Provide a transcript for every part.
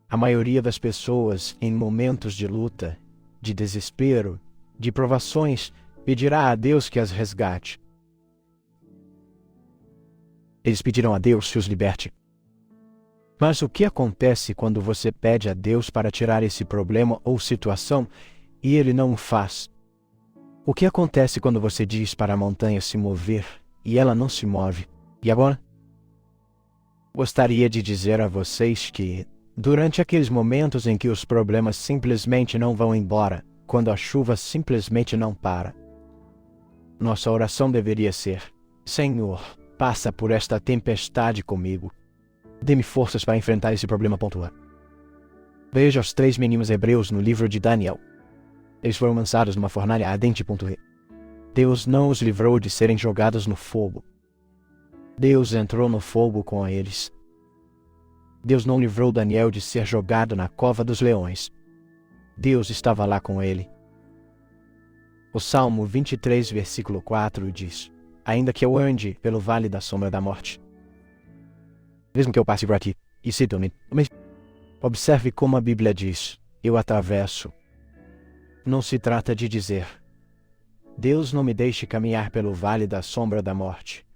A maioria das pessoas, em momentos de luta, de desespero, de provações, pedirá a Deus que as resgate. Eles pedirão a Deus que os liberte. Mas o que acontece quando você pede a Deus para tirar esse problema ou situação e Ele não o faz? O que acontece quando você diz para a montanha se mover e ela não se move? E agora? Gostaria de dizer a vocês que, durante aqueles momentos em que os problemas simplesmente não vão embora, quando a chuva simplesmente não para, nossa oração deveria ser: Senhor, passa por esta tempestade comigo. Dê-me forças para enfrentar esse problema. Veja os 3 meninos hebreus no livro de Daniel. Eles foram lançados numa fornalha ardente. Deus não os livrou de serem jogados no fogo. Deus entrou no fogo com eles. Deus não livrou Daniel de ser jogado na cova dos leões. Deus estava lá com ele. O Salmo 23, versículo 4 diz: Ainda que eu ande pelo vale da sombra da morte, mesmo que eu passe por aqui, e cito-me, mas observe como a Bíblia diz: eu atravesso. Não se trata de dizer: Deus não me deixe caminhar pelo vale da sombra da morte,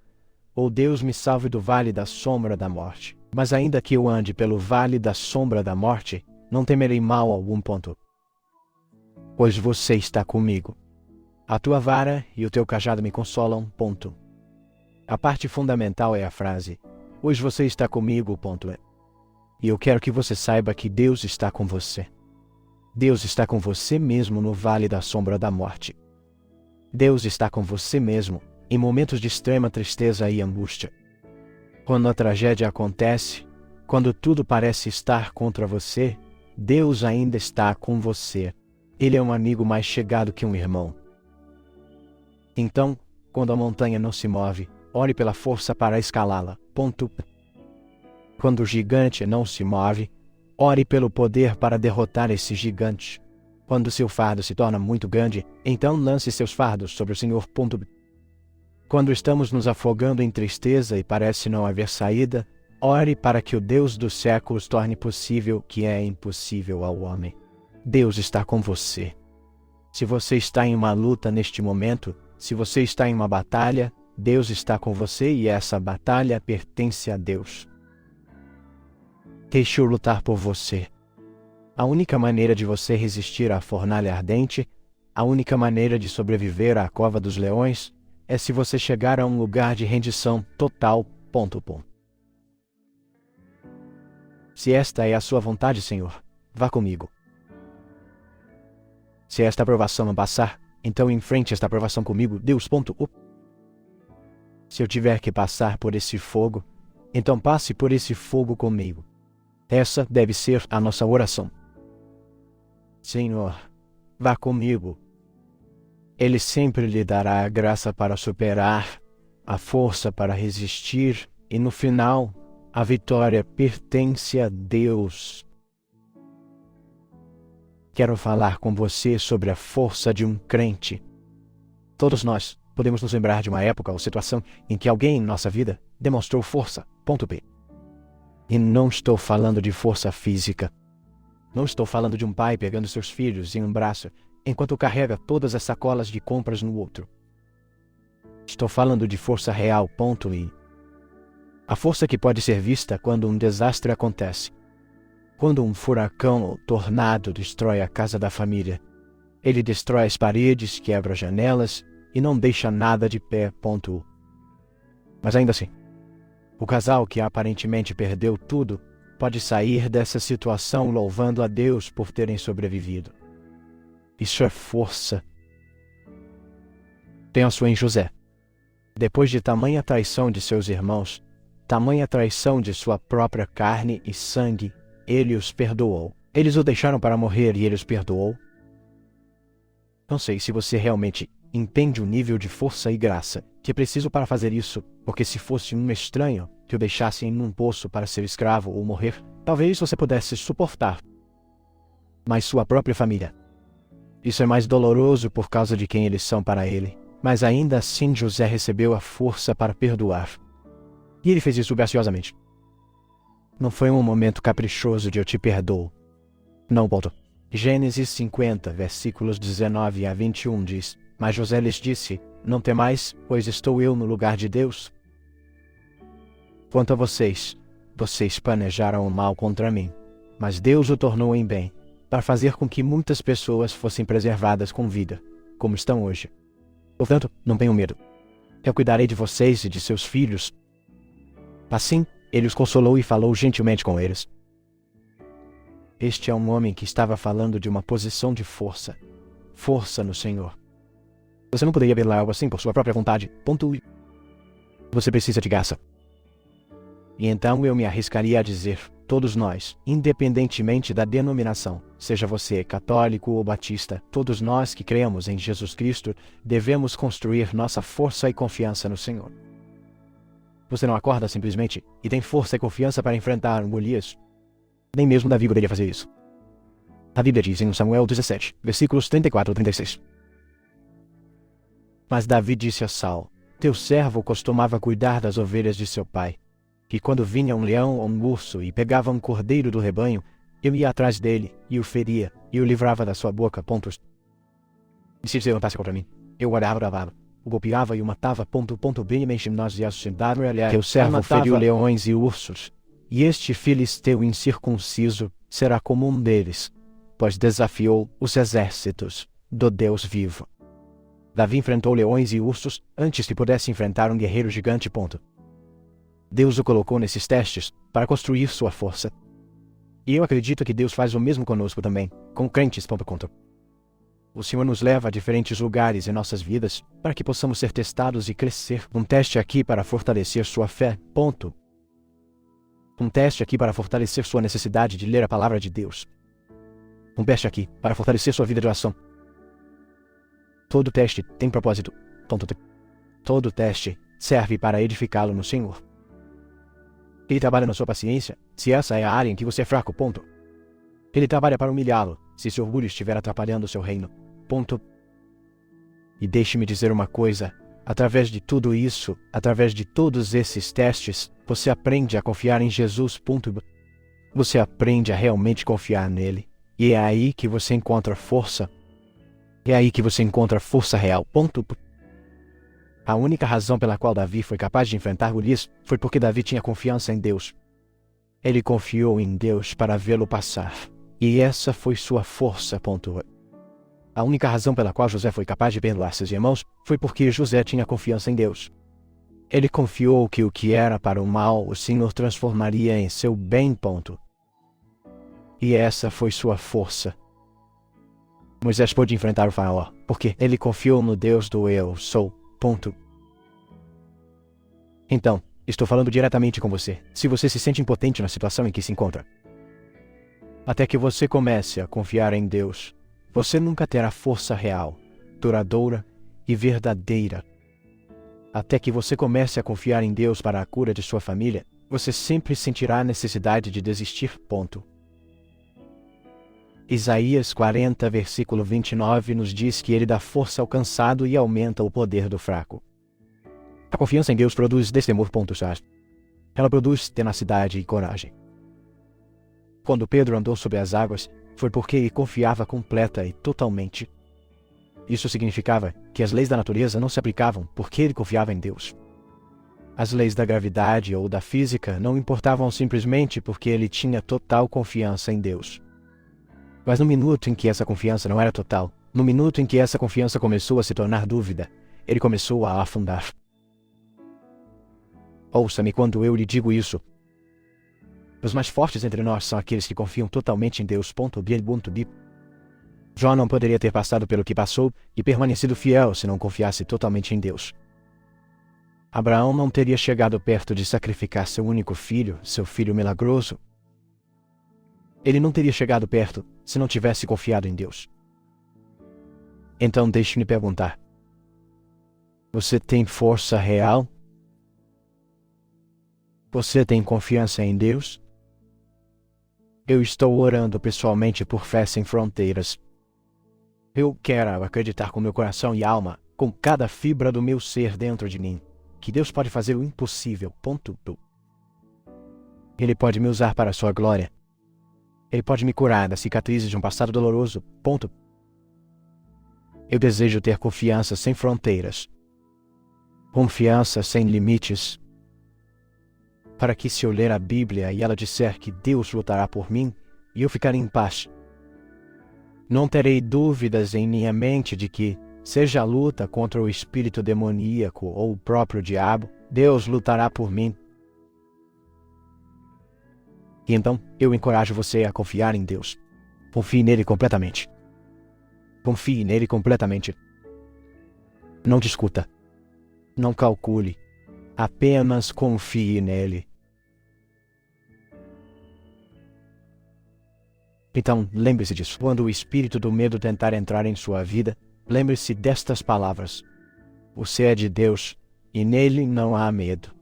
ou Deus me salve do vale da sombra da morte. Mas ainda que eu ande pelo vale da sombra da morte, não temerei mal algum. Pois você está comigo. A tua vara e o teu cajado me consolam. A parte fundamental é a frase: pois você está comigo. E eu quero que você saiba que Deus está com você. Deus está com você mesmo no vale da sombra da morte. Deus está com você mesmo em momentos de extrema tristeza e angústia. Quando a tragédia acontece, quando tudo parece estar contra você, Deus ainda está com você. Ele é um amigo mais chegado que um irmão. Então, quando a montanha não se move, ore pela força para escalá-la. Quando o gigante não se move, ore pelo poder para derrotar esse gigante. Quando seu fardo se torna muito grande, então lance seus fardos sobre o Senhor. Quando estamos nos afogando em tristeza e parece não haver saída, ore para que o Deus dos séculos torne possível o que é impossível ao homem. Deus está com você. Se você está em uma luta neste momento, se você está em uma batalha, Deus está com você e essa batalha pertence a Deus. Deixe-o lutar por você. A única maneira de você resistir à fornalha ardente, a única maneira de sobreviver à cova dos leões, é se você chegar a um lugar de rendição total. Se esta é a sua vontade, Senhor, vá comigo. Se esta aprovação não passar, então enfrente esta aprovação comigo, Deus. Se eu tiver que passar por esse fogo, então passe por esse fogo comigo. Essa deve ser a nossa oração. Senhor, vá comigo. Ele sempre lhe dará a graça para superar, a força para resistir, e no final, a vitória pertence a Deus. Quero falar com você sobre a força de um crente. Todos nós podemos nos lembrar de uma época ou situação em que alguém em nossa vida demonstrou força. E não estou falando de força física. Não estou falando de um pai pegando seus filhos em um braço enquanto carrega todas as sacolas de compras no outro. Estou falando de força real. E a força que pode ser vista quando um desastre acontece. Quando um furacão ou tornado destrói a casa da família. Ele destrói as paredes, quebra janelas e não deixa nada de pé. Mas ainda assim, o casal que aparentemente perdeu tudo pode sair dessa situação louvando a Deus por terem sobrevivido. Isso é força. Penso em José. Depois de tamanha traição de seus irmãos, tamanha traição de sua própria carne e sangue, ele os perdoou. Eles o deixaram para morrer e ele os perdoou. Não sei se você realmente entende o nível de força e graça que é preciso para fazer isso, porque se fosse um estranho que o deixasse em um poço para ser escravo ou morrer, talvez você pudesse suportar. Mas sua própria família. Isso é mais doloroso por causa de quem eles são para ele. Mas ainda assim José recebeu a força para perdoar. E ele fez isso graciosamente. Não foi um momento caprichoso de eu te perdoo. Não, ponto. Gênesis 50, versículos 19 a 21 diz: Mas José lhes disse: Não temais, pois estou eu no lugar de Deus. Quanto a vocês, vocês planejaram o mal contra mim, mas Deus o tornou em bem, para fazer com que muitas pessoas fossem preservadas com vida, como estão hoje. Portanto, não tenham medo. Eu cuidarei de vocês e de seus filhos. Assim, ele os consolou e falou gentilmente com eles. Este é um homem que estava falando de uma posição de força. Força no Senhor. Você não poderia ver algo assim por sua própria vontade. Ponto. Você precisa de graça. E então eu me arriscaria a dizer, todos nós, independentemente da denominação, seja você católico ou batista, todos nós que cremos em Jesus Cristo, devemos construir nossa força e confiança no Senhor. Você não acorda simplesmente e tem força e confiança para enfrentar Golias. Nem mesmo Davi poderia fazer isso. A Bíblia diz em Samuel 17, versículos 34 a 36. Mas Davi disse a Saul: Teu servo costumava cuidar das ovelhas de seu pai. E quando vinha um leão ou um urso e pegava um cordeiro do rebanho, eu ia atrás dele e o feria e o livrava da sua boca. E se se levantasse contra mim, eu guardava, o golpeava e o matava. Bem nós e teu servo feriu leões e ursos. E este filisteu incircunciso será como um deles, pois desafiou os exércitos do Deus vivo. Davi enfrentou leões e ursos antes que pudesse enfrentar um guerreiro gigante. Deus o colocou nesses testes para construir sua força. E eu acredito que Deus faz o mesmo conosco também, com crentes. O Senhor nos leva a diferentes lugares em nossas vidas para que possamos ser testados e crescer. Um teste aqui para fortalecer sua fé. Um teste aqui para fortalecer sua necessidade de ler a palavra de Deus. Um teste aqui para fortalecer sua vida de oração. Todo teste tem propósito. Todo teste serve para edificá-lo no Senhor. Ele trabalha na sua paciência, se essa é a área em que você é fraco. Ele trabalha para humilhá-lo, se seu orgulho estiver atrapalhando o seu reino. E deixe-me dizer uma coisa. Através de tudo isso, através de todos esses testes, você aprende a confiar em Jesus. Você aprende a realmente confiar nele. E é aí que você encontra força. É aí que você encontra força real. A única razão pela qual Davi foi capaz de enfrentar Golias foi porque Davi tinha confiança em Deus. Ele confiou em Deus para vê-lo passar. E essa foi sua força. A única razão pela qual José foi capaz de perdoar seus irmãos foi porque José tinha confiança em Deus. Ele confiou que o que era para o mal, o Senhor transformaria em seu bem. E essa foi sua força. Moisés pôde enfrentar o faraó, porque ele confiou no Deus do Eu Sou. Então, estou falando diretamente com você, se você se sente impotente na situação em que se encontra. Até que você comece a confiar em Deus, você nunca terá força real, duradoura e verdadeira. Até que você comece a confiar em Deus para a cura de sua família, você sempre sentirá a necessidade de desistir. Isaías 40, versículo 29 nos diz que ele dá força ao cansado e aumenta o poder do fraco. A confiança em Deus produz destemor. Ela produz tenacidade e coragem. Quando Pedro andou sobre as águas, foi porque ele confiava completa e totalmente. Isso significava que as leis da natureza não se aplicavam porque ele confiava em Deus. As leis da gravidade ou da física não importavam simplesmente porque ele tinha total confiança em Deus. Mas no minuto em que essa confiança não era total, no minuto em que essa confiança começou a se tornar dúvida, ele começou a afundar. Ouça-me quando eu lhe digo isso. Os mais fortes entre nós são aqueles que confiam totalmente em Deus. Jó não poderia ter passado pelo que passou e permanecido fiel se não confiasse totalmente em Deus. Abraão não teria chegado perto de sacrificar seu único filho, seu filho milagroso. Ele não teria chegado perto se não tivesse confiado em Deus. Então deixe-me perguntar. Você tem força real? Você tem confiança em Deus? Eu estou orando pessoalmente por Fé Sem Fronteiras. Eu quero acreditar com meu coração e alma, com cada fibra do meu ser dentro de mim, que Deus pode fazer o impossível. Ele pode me usar para a sua glória. Ele pode me curar das cicatrizes de um passado doloroso. Ponto. Eu desejo ter confiança sem fronteiras. Confiança sem limites. Para que, se eu ler a Bíblia e ela disser que Deus lutará por mim, e eu ficar em paz, não terei dúvidas em minha mente de que, seja a luta contra o espírito demoníaco ou o próprio diabo, Deus lutará por mim. E então, eu encorajo você a confiar em Deus. Confie nele completamente. Confie nele completamente. Não discuta. Não calcule. Apenas confie nele. Então, lembre-se disso. Quando o espírito do medo tentar entrar em sua vida, lembre-se destas palavras. Você é de Deus, e nele não há medo.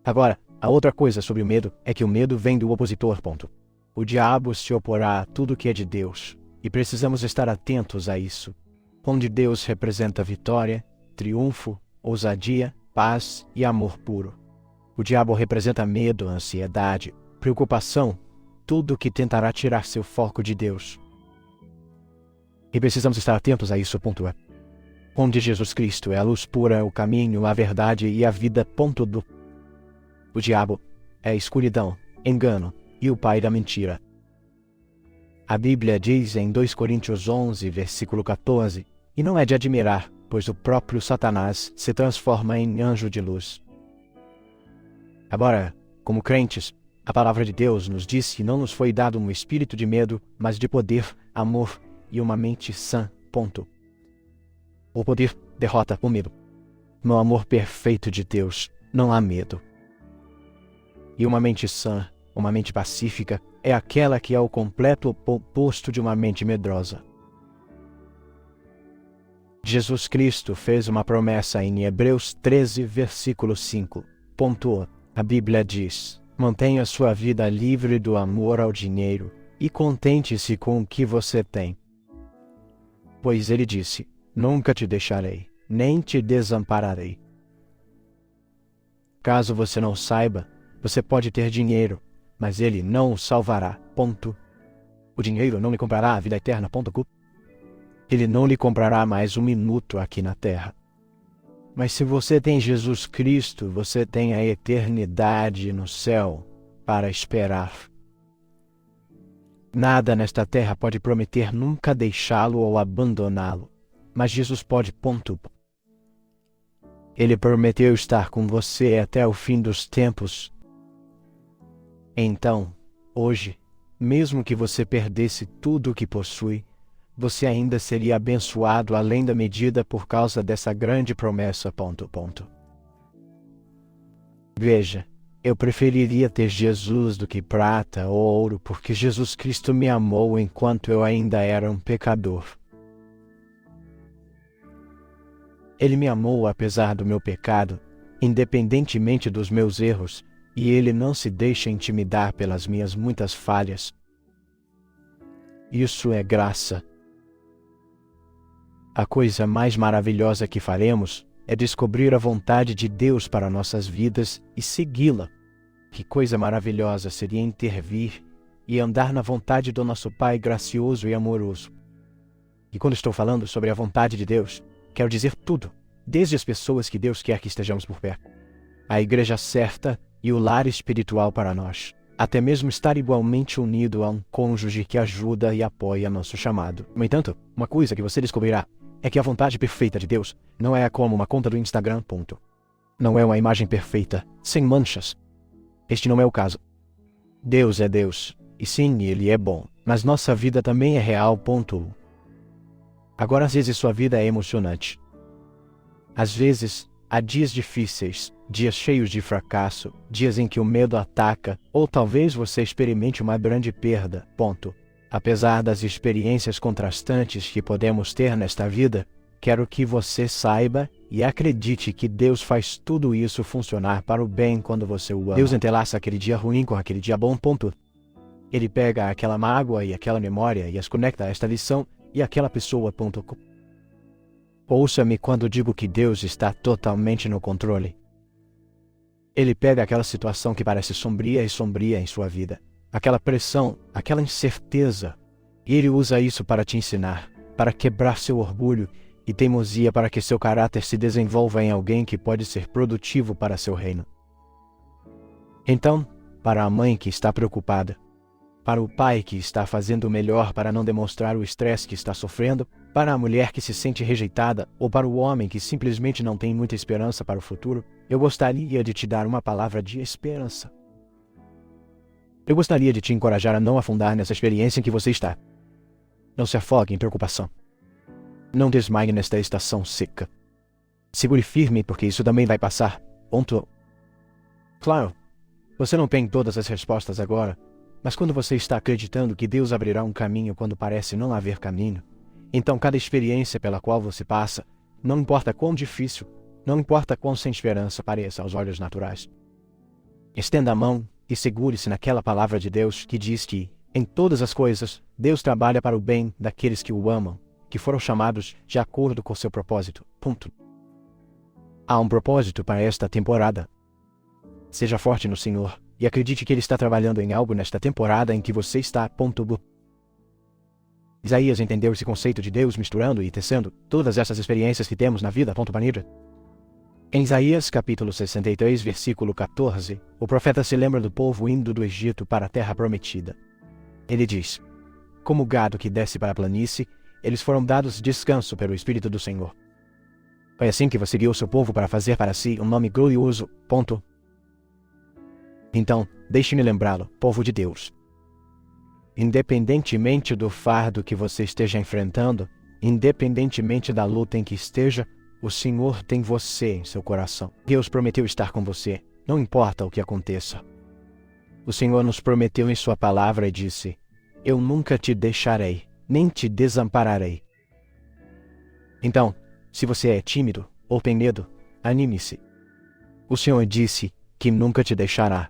Agora, a outra coisa sobre o medo é que o medo vem do opositor. Ponto. O diabo se oporá a tudo que é de Deus, e precisamos estar atentos a isso. Onde Deus representa vitória, triunfo, ousadia, paz e amor puro. O diabo representa medo, ansiedade, preocupação, tudo que tentará tirar seu foco de Deus. E precisamos estar atentos a isso. Ponto. Onde Jesus Cristo é a luz pura, o caminho, a verdade e a vida. Ponto. O diabo é a escuridão, engano e o pai da mentira. A Bíblia diz em 2 Coríntios 11, versículo 14, e não é de admirar, pois o próprio Satanás se transforma em anjo de luz. Agora, como crentes, a palavra de Deus nos diz que não nos foi dado um espírito de medo, mas de poder, amor e uma mente sã. Ponto. O poder derrota o medo. No amor perfeito de Deus, não há medo. E uma mente sã, uma mente pacífica, é aquela que é o completo oposto de uma mente medrosa. Jesus Cristo fez uma promessa em Hebreus 13, versículo 5. A Bíblia diz: mantenha sua vida livre do amor ao dinheiro e contente-se com o que você tem. Pois ele disse: nunca te deixarei, nem te desampararei. Caso você não saiba, você pode ter dinheiro, mas ele não o salvará. Ponto. O dinheiro não lhe comprará a vida eterna. Ponto. Ele não lhe comprará mais um minuto aqui na terra. Mas se você tem Jesus Cristo, você tem a eternidade no céu para esperar. Nada nesta terra pode prometer nunca deixá-lo ou abandoná-lo, mas Jesus pode. Ponto. Ele prometeu estar com você até o fim dos tempos. Então, hoje, mesmo que você perdesse tudo o que possui, você ainda seria abençoado além da medida por causa dessa grande promessa. Ponto. Veja, eu preferiria ter Jesus do que prata ou ouro, porque Jesus Cristo me amou enquanto eu ainda era um pecador. Ele me amou apesar do meu pecado, independentemente dos meus erros, e Ele não se deixa intimidar pelas minhas muitas falhas. Isso é graça. A coisa mais maravilhosa que faremos é descobrir a vontade de Deus para nossas vidas e segui-la. Que coisa maravilhosa seria intervir e andar na vontade do nosso Pai gracioso e amoroso. E quando estou falando sobre a vontade de Deus, quero dizer tudo, desde as pessoas que Deus quer que estejamos por perto, a igreja certa e o lar espiritual para nós, até mesmo estar igualmente unido a um cônjuge que ajuda e apoia nosso chamado. No entanto, uma coisa que você descobrirá é que a vontade perfeita de Deus não é como uma conta do Instagram. Ponto. Não é uma imagem perfeita, sem manchas. Este não é o caso. Deus é Deus, e sim, Ele é bom, mas nossa vida também é real. Ponto. Agora, às vezes sua vida é emocionante. Às vezes, há dias difíceis, dias cheios de fracasso, dias em que o medo ataca, ou talvez você experimente uma grande perda. Ponto. Apesar das experiências contrastantes que podemos ter nesta vida, quero que você saiba e acredite que Deus faz tudo isso funcionar para o bem quando você o ama. Deus entrelaça aquele dia ruim com aquele dia bom. Ponto. Ele pega aquela mágoa e aquela memória e as conecta a esta lição e aquela pessoa. Ponto. Ouça-me quando digo que Deus está totalmente no controle. Ele pega aquela situação que parece sombria e sombria em sua vida, aquela pressão, aquela incerteza, e ele usa isso para te ensinar, para quebrar seu orgulho e teimosia, para que seu caráter se desenvolva em alguém que pode ser produtivo para seu reino. Então, para a mãe que está preocupada, para o pai que está fazendo o melhor para não demonstrar o estresse que está sofrendo, para a mulher que se sente rejeitada ou para o homem que simplesmente não tem muita esperança para o futuro, eu gostaria de te dar uma palavra de esperança. Eu gostaria de te encorajar a não afundar nessa experiência em que você está. Não se afogue em preocupação. Não desmaie nesta estação seca. Segure firme, porque isso também vai passar. Ponto. Claro, você não tem todas as respostas agora, mas quando você está acreditando que Deus abrirá um caminho quando parece não haver caminho, então cada experiência pela qual você passa, não importa quão difícil, não importa quão sem esperança pareça aos olhos naturais, estenda a mão e segure-se naquela palavra de Deus que diz que, em todas as coisas, Deus trabalha para o bem daqueles que o amam, que foram chamados de acordo com seu propósito. Ponto. Há um propósito para esta temporada. Seja forte no Senhor e acredite que Ele está trabalhando em algo nesta temporada em que você está. Ponto. Isaías entendeu esse conceito de Deus misturando e tecendo todas essas experiências que temos na vida. Ponto. Em Isaías capítulo 63, versículo 14, o profeta se lembra do povo indo do Egito para a terra prometida. Ele diz: como gado que desce para a planície, eles foram dados descanso pelo Espírito do Senhor. Foi assim que você guiou seu povo para fazer para si um nome glorioso. Ponto. Então, deixe-me lembrá-lo, povo de Deus. Independentemente do fardo que você esteja enfrentando, independentemente da luta em que esteja, o Senhor tem você em seu coração. Deus prometeu estar com você, não importa o que aconteça. O Senhor nos prometeu em sua palavra e disse: eu nunca te deixarei, nem te desampararei. Então, se você é tímido ou tem medo, anime-se. O Senhor disse que nunca te deixará.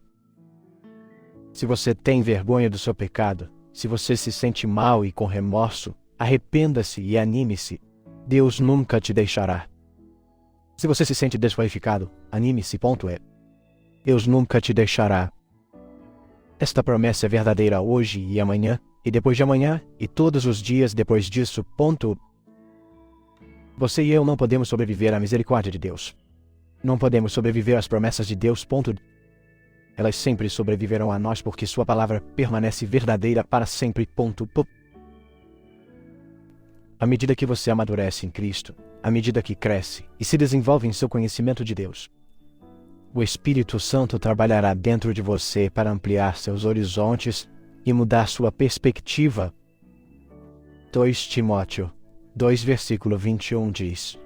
Se você tem vergonha do seu pecado, se você se sente mal e com remorso, arrependa-se e anime-se. Deus nunca te deixará. Se você se sente desqualificado, anime-se. Ponto. Deus nunca te deixará. Esta promessa é verdadeira hoje e amanhã, e depois de amanhã, e todos os dias depois disso. Ponto. Você e eu não podemos sobreviver à misericórdia de Deus. Não podemos sobreviver às promessas de Deus. Ponto. Elas sempre sobreviverão a nós porque sua palavra permanece verdadeira para sempre. Ponto. À medida que você amadurece em Cristo, à medida que cresce e se desenvolve em seu conhecimento de Deus, o Espírito Santo trabalhará dentro de você para ampliar seus horizontes e mudar sua perspectiva. 2 Timóteo 2, versículo 21 diz: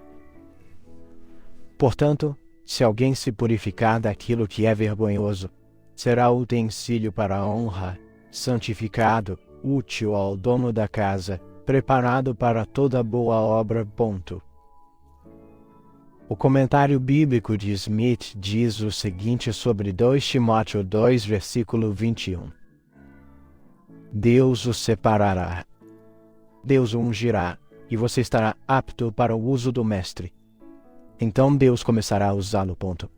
portanto, se alguém se purificar daquilo que é vergonhoso, será utensílio para a honra, santificado, útil ao dono da casa, preparado para toda boa obra. Ponto. O comentário bíblico de Smith diz o seguinte sobre 2 Timóteo 2, versículo 21. Deus o separará. Deus o ungirá, e você estará apto para o uso do mestre. Então Deus começará a usá-lo. Ponto.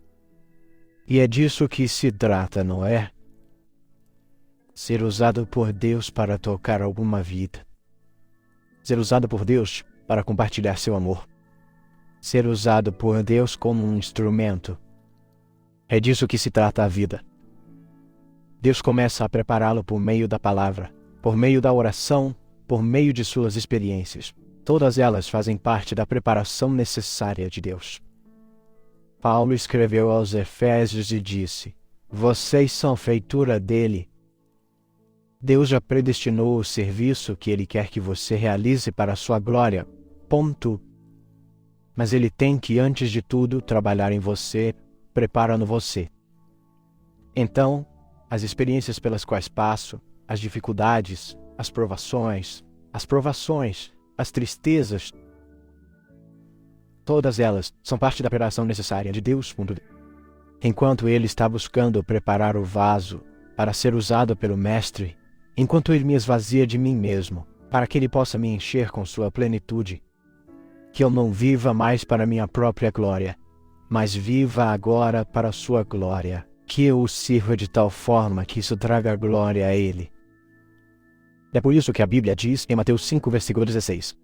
E é disso que se trata, não é? Ser usado por Deus para tocar alguma vida. Ser usado por Deus para compartilhar seu amor. Ser usado por Deus como um instrumento. É disso que se trata a vida. Deus começa a prepará-lo por meio da palavra, por meio da oração, por meio de suas experiências. Todas elas fazem parte da preparação necessária de Deus. Paulo escreveu aos Efésios e disse: vocês são feitura dele. Deus já predestinou o serviço que ele quer que você realize para a sua glória. Ponto. Mas ele tem que, antes de tudo, trabalhar em você, preparando você. Então, as experiências pelas quais passo, as dificuldades, as provações, as tristezas, todas elas são parte da preparação necessária de Deus. Enquanto Ele está buscando preparar o vaso para ser usado pelo Mestre, enquanto Ele me esvazia de mim mesmo, para que Ele possa me encher com sua plenitude, que eu não viva mais para minha própria glória, mas viva agora para a sua glória. Que eu o sirva de tal forma que isso traga glória a Ele. É por isso que a Bíblia diz em Mateus 5, versículo 16: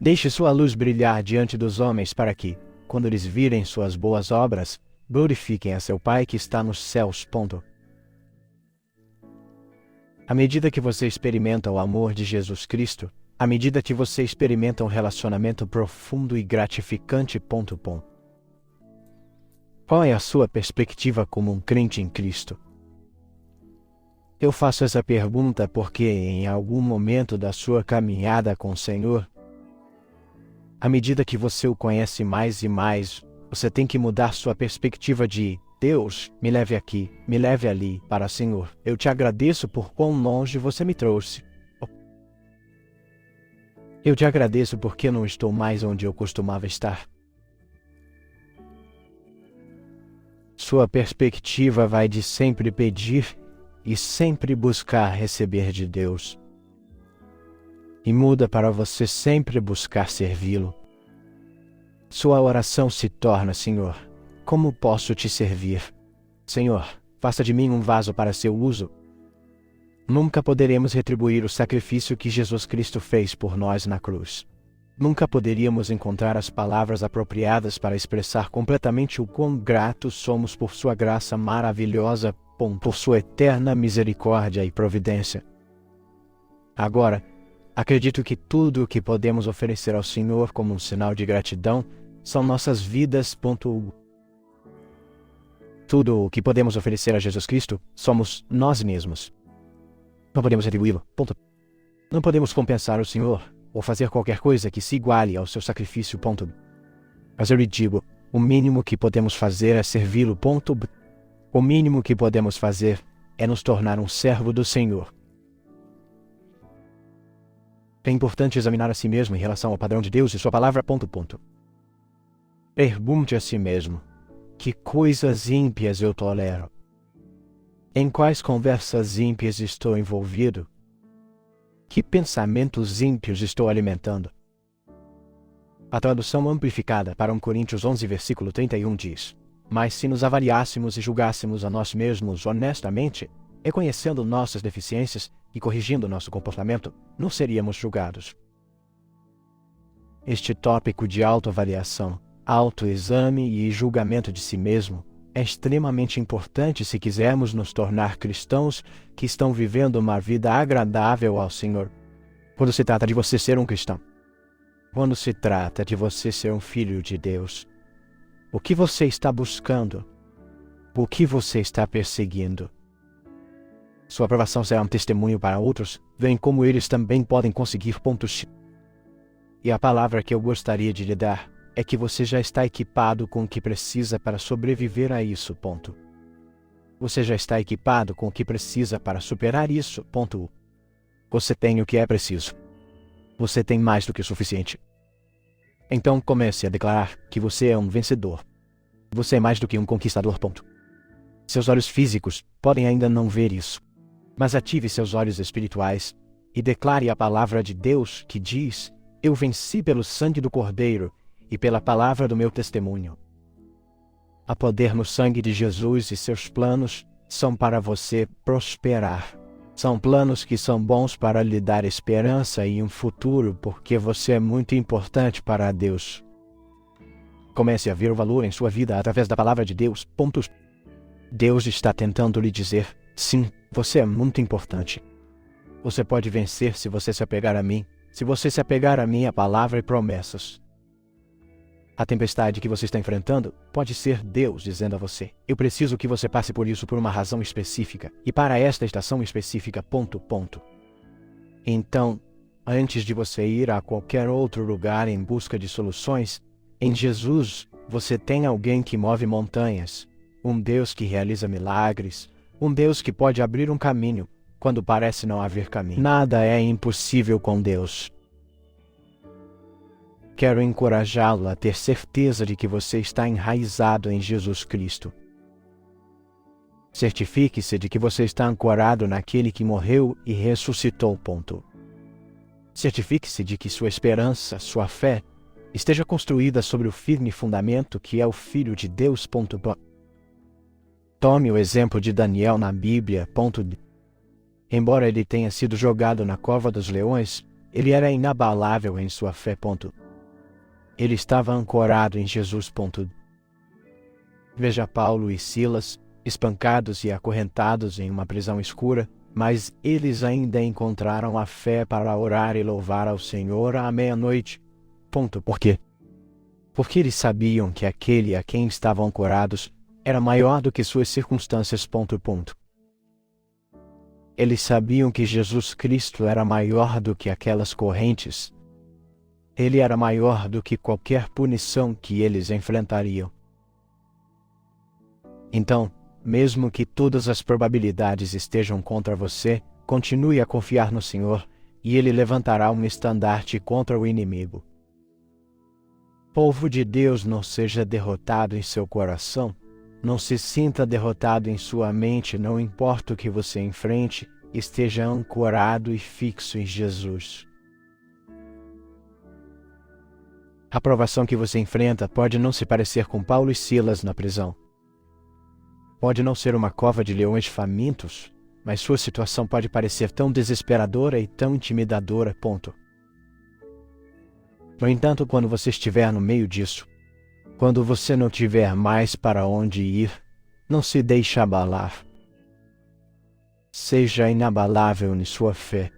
Deixe sua luz brilhar diante dos homens para que, quando eles virem suas boas obras, glorifiquem a seu Pai que está nos céus. À medida que você experimenta o amor de Jesus Cristo, à medida que você experimenta um relacionamento profundo e gratificante. Qual é a sua perspectiva como um crente em Cristo? Eu faço essa pergunta porque, em algum momento da sua caminhada com o Senhor, à medida que você o conhece mais e mais, você tem que mudar sua perspectiva de Deus, me leve aqui, me leve ali, para Senhor. Eu te agradeço por quão longe você me trouxe. Eu te agradeço porque não estou mais onde eu costumava estar. Sua perspectiva vai de sempre pedir e sempre buscar receber de Deus. E muda para você sempre buscar servi-lo. Sua oração se torna: Senhor, como posso te servir? Senhor, faça de mim um vaso para seu uso. Nunca poderemos retribuir o sacrifício que Jesus Cristo fez por nós na cruz. Nunca poderíamos encontrar as palavras apropriadas para expressar completamente o quão gratos somos por sua graça maravilhosa, por sua eterna misericórdia e providência. Agora, acredito que tudo o que podemos oferecer ao Senhor como um sinal de gratidão são nossas vidas. Tudo o que podemos oferecer a Jesus Cristo somos nós mesmos. Não podemos retribuí-lo. Não podemos compensar o Senhor ou fazer qualquer coisa que se iguale ao seu sacrifício. Mas eu lhe digo, o mínimo que podemos fazer é servi-lo. O mínimo que podemos fazer é nos tornar um servo do Senhor. É importante examinar a si mesmo em relação ao padrão de Deus e sua palavra. Pergunte a si mesmo: que coisas ímpias eu tolero? Em quais conversas ímpias estou envolvido? Que pensamentos ímpios estou alimentando? A tradução amplificada para 1 Coríntios 11, versículo 31 diz: Mas se nos avaliássemos e julgássemos a nós mesmos honestamente, reconhecendo nossas deficiências e corrigindo nosso comportamento, não seríamos julgados. Este tópico de autoavaliação, autoexame e julgamento de si mesmo é extremamente importante se quisermos nos tornar cristãos que estão vivendo uma vida agradável ao Senhor. Quando se trata de você ser um cristão, quando se trata de você ser um filho de Deus, o que você está buscando? O que você está perseguindo? Sua aprovação será um testemunho para outros, veem como eles também podem conseguir pontos. E a palavra que eu gostaria de lhe dar é que você já está equipado com o que precisa para sobreviver a isso. Você já está equipado com o que precisa para superar isso. Você tem o que é preciso. Você tem mais do que o suficiente. Então comece a declarar que você é um vencedor. Você é mais do que um conquistador. Seus olhos físicos podem ainda não ver isso, mas ative seus olhos espirituais e declare a palavra de Deus que diz: Eu venci pelo sangue do Cordeiro e pela palavra do meu testemunho. Há poder no sangue de Jesus e seus planos são para você prosperar. São planos que são bons para lhe dar esperança e um futuro, porque você é muito importante para Deus. Comece a ver o valor em sua vida através da palavra de Deus. Deus está tentando lhe dizer: sim, você é muito importante. Você pode vencer se você se apegar a mim, se você se apegar a minha palavra e promessas. A tempestade que você está enfrentando pode ser Deus dizendo a você: eu preciso que você passe por isso por uma razão específica, e para esta estação específica. Então, antes de você ir a qualquer outro lugar em busca de soluções, em Jesus, você tem alguém que move montanhas, um Deus que realiza milagres, um Deus que pode abrir um caminho quando parece não haver caminho. Nada é impossível com Deus. Quero encorajá-lo a ter certeza de que você está enraizado em Jesus Cristo. Certifique-se de que você está ancorado naquele que morreu e ressuscitou. Certifique-se de que sua esperança, sua fé, esteja construída sobre o firme fundamento que é o Filho de Deus. Tome o exemplo de Daniel na Bíblia. Embora ele tenha sido jogado na cova dos leões, ele era inabalável em sua fé. Ele estava ancorado em Jesus. Veja Paulo e Silas, espancados e acorrentados em uma prisão escura, mas eles ainda encontraram a fé para orar e louvar ao Senhor à meia-noite. Por quê? Porque eles sabiam que aquele a quem estavam ancorados era maior do que suas circunstâncias. Eles sabiam que Jesus Cristo era maior do que aquelas correntes. Ele era maior do que qualquer punição que eles enfrentariam. Então, mesmo que todas as probabilidades estejam contra você, continue a confiar no Senhor, e Ele levantará um estandarte contra o inimigo. Povo de Deus, não seja derrotado em seu coração, não se sinta derrotado em sua mente, não importa o que você enfrente, esteja ancorado e fixo em Jesus. A provação que você enfrenta pode não se parecer com Paulo e Silas na prisão. Pode não ser uma cova de leões famintos, mas sua situação pode parecer tão desesperadora e tão intimidadora. No entanto, quando você estiver no meio disso, quando você não tiver mais para onde ir, não se deixe abalar. Seja inabalável em sua fé.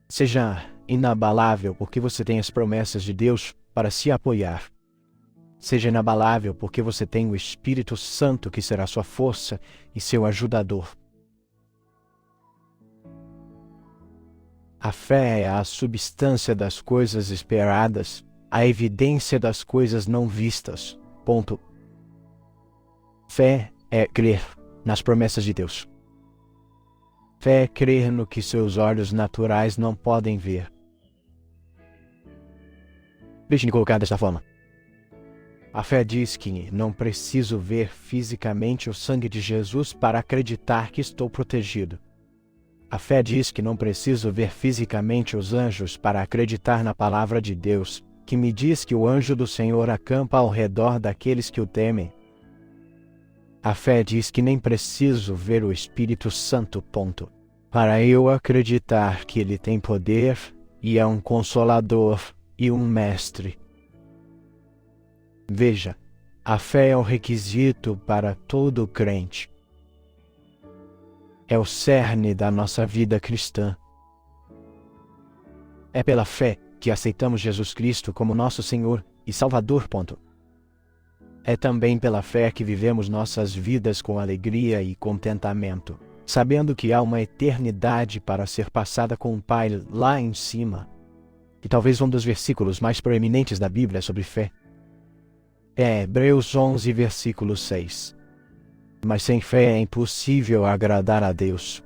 Seja inabalável porque você tem as promessas de Deus para se apoiar. Seja inabalável porque você tem o Espírito Santo que será sua força e seu ajudador. A fé é a substância das coisas esperadas, a evidência das coisas não vistas. Fé é crer nas promessas de Deus. Fé é crer no que seus olhos naturais não podem ver. Deixe-me colocar desta forma. A fé diz que não preciso ver fisicamente o sangue de Jesus para acreditar que estou protegido. A fé diz que não preciso ver fisicamente os anjos para acreditar na palavra de Deus, que me diz que o anjo do Senhor acampa ao redor daqueles que o temem. A fé diz que nem preciso ver o Espírito Santo, para eu acreditar que ele tem poder e é um consolador e um mestre. Veja, a fé é o requisito para todo crente. É o cerne da nossa vida cristã. É pela fé que aceitamos Jesus Cristo como nosso Senhor e Salvador. É também pela fé que vivemos nossas vidas com alegria e contentamento, sabendo que há uma eternidade para ser passada com o Pai lá em cima. E talvez um dos versículos mais proeminentes da Bíblia sobre fé é Hebreus 11, versículo 6. Mas sem fé é impossível agradar a Deus.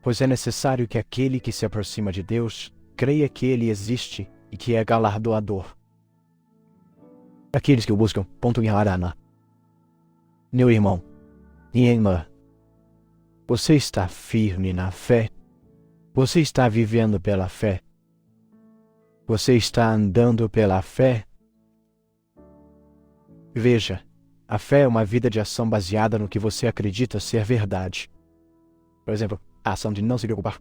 Pois é necessário que aquele que se aproxima de Deus creia que Ele existe e que é galardoador daqueles que o buscam. Meu irmão e irmã, você está firme na fé? Você está vivendo pela fé? Você está andando pela fé? Veja, a fé é uma vida de ação baseada no que você acredita ser verdade. Por exemplo, a ação de não se preocupar.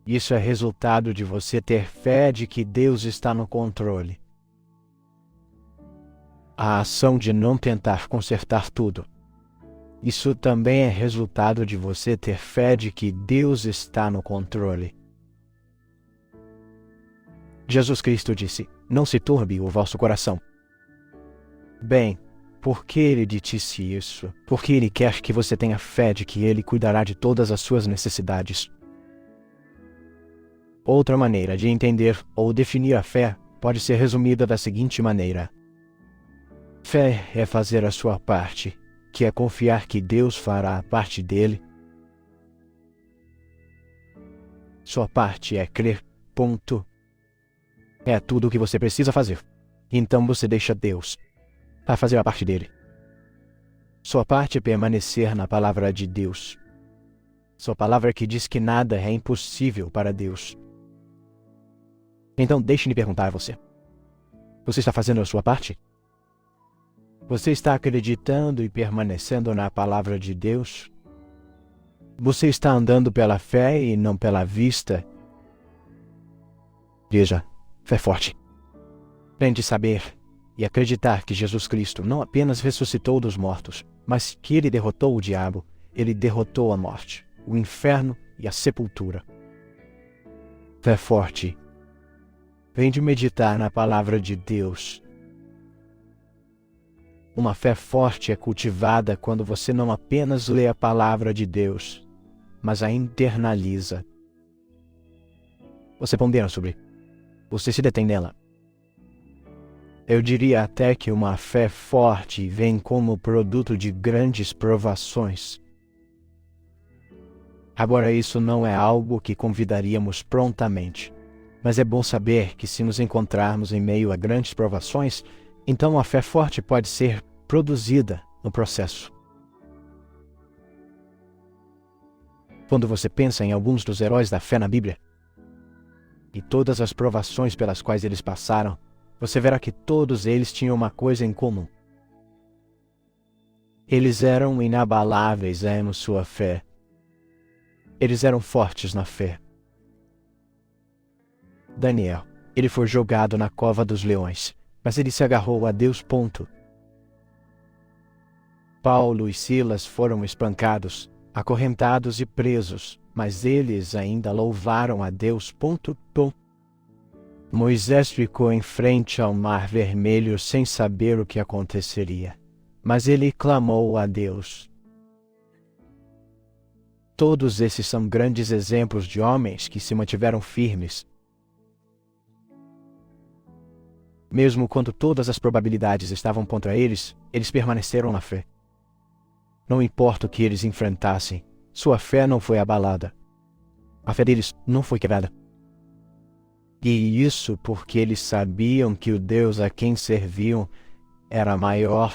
Isso é resultado de você ter fé de que Deus está no controle. A ação de não tentar consertar tudo. Isso também é resultado de você ter fé de que Deus está no controle. Jesus Cristo disse: não se turbe o vosso coração. Bem, por que Ele disse isso? Porque Ele quer que você tenha fé de que Ele cuidará de todas as suas necessidades. Outra maneira de entender ou definir a fé pode ser resumida da seguinte maneira: fé é fazer a sua parte, que é confiar que Deus fará a parte dele. Sua parte é crer, ponto. É tudo o que você precisa fazer. Então você deixa Deus para fazer a parte dele. Sua parte é permanecer na palavra de Deus. Sua palavra que diz que nada é impossível para Deus. Então deixe-me perguntar a você. Você está fazendo a sua parte? Você está acreditando e permanecendo na palavra de Deus? Você está andando pela fé e não pela vista? Veja, fé forte. Tente saber e acreditar que Jesus Cristo não apenas ressuscitou dos mortos, mas que Ele derrotou o diabo, Ele derrotou a morte, o inferno e a sepultura. Fé forte. Vem de meditar na palavra de Deus. Uma fé forte é cultivada quando você não apenas lê a palavra de Deus, mas a internaliza. Você pondera sobre. Você se detém nela. Eu diria até que uma fé forte vem como produto de grandes provações. Agora, isso não é algo que convidaríamos prontamente, mas é bom saber que se nos encontrarmos em meio a grandes provações, então a fé forte pode ser produzida no processo. Quando você pensa em alguns dos heróis da fé na Bíblia, e todas as provações pelas quais eles passaram, você verá que todos eles tinham uma coisa em comum. Eles eram inabaláveis em sua fé. Eles eram fortes na fé. Daniel, ele foi jogado na cova dos leões, mas ele se agarrou a Deus. Paulo e Silas foram espancados, acorrentados e presos, mas eles ainda louvaram a Deus. Moisés ficou em frente ao Mar Vermelho sem saber o que aconteceria, mas ele clamou a Deus. Todos esses são grandes exemplos de homens que se mantiveram firmes. Mesmo quando todas as probabilidades estavam contra eles, eles permaneceram na fé. Não importa o que eles enfrentassem, sua fé não foi abalada. A fé deles não foi quebrada. E isso porque eles sabiam que o Deus a quem serviam era maior,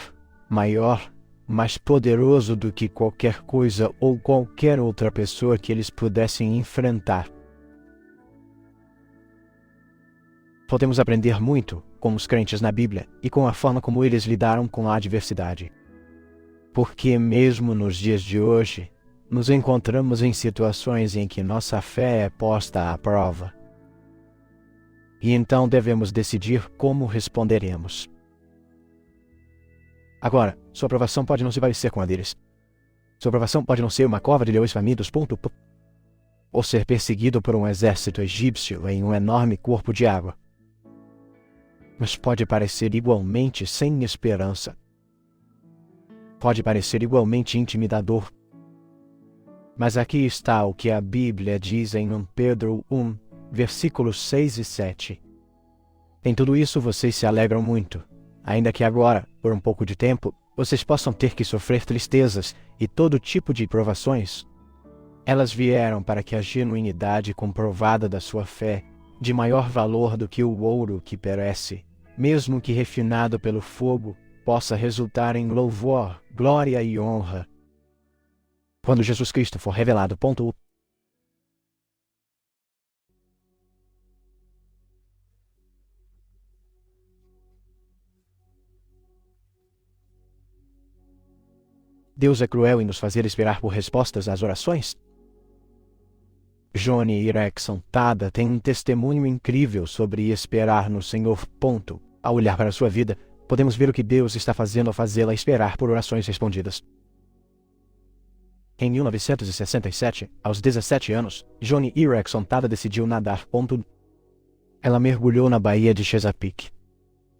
mais poderoso do que qualquer coisa ou qualquer outra pessoa que eles pudessem enfrentar. Podemos aprender muito com os crentes na Bíblia e com a forma como eles lidaram com a adversidade. Porque mesmo nos dias de hoje, nos encontramos em situações em que nossa fé é posta à prova. E então devemos decidir como responderemos. Agora, sua aprovação pode não se parecer com a deles. Sua aprovação pode não ser uma cova de leões famintos, ou ser perseguido por um exército egípcio em um enorme corpo de água. Mas pode parecer igualmente sem esperança. Pode parecer igualmente intimidador. Mas aqui está o que a Bíblia diz em 1 Pedro 1, versículos 6 e 7. Em tudo isso vocês se alegram muito, ainda que agora, por um pouco de tempo, vocês possam ter que sofrer tristezas e todo tipo de provações. Elas vieram para que a genuinidade comprovada da sua fé, de maior valor do que o ouro que perece, mesmo que refinado pelo fogo, possa resultar em louvor, glória e honra. Quando Jesus Cristo for revelado. Deus é cruel em nos fazer esperar por respostas às orações? Joni Eareckson Tada tem um testemunho incrível sobre esperar no Senhor. Ao olhar para sua vida, podemos ver o que Deus está fazendo ao fazê-la esperar por orações respondidas. Em 1967, aos 17 anos, Joni Eareckson Tada decidiu nadar. Ela mergulhou na Baía de Chesapeake.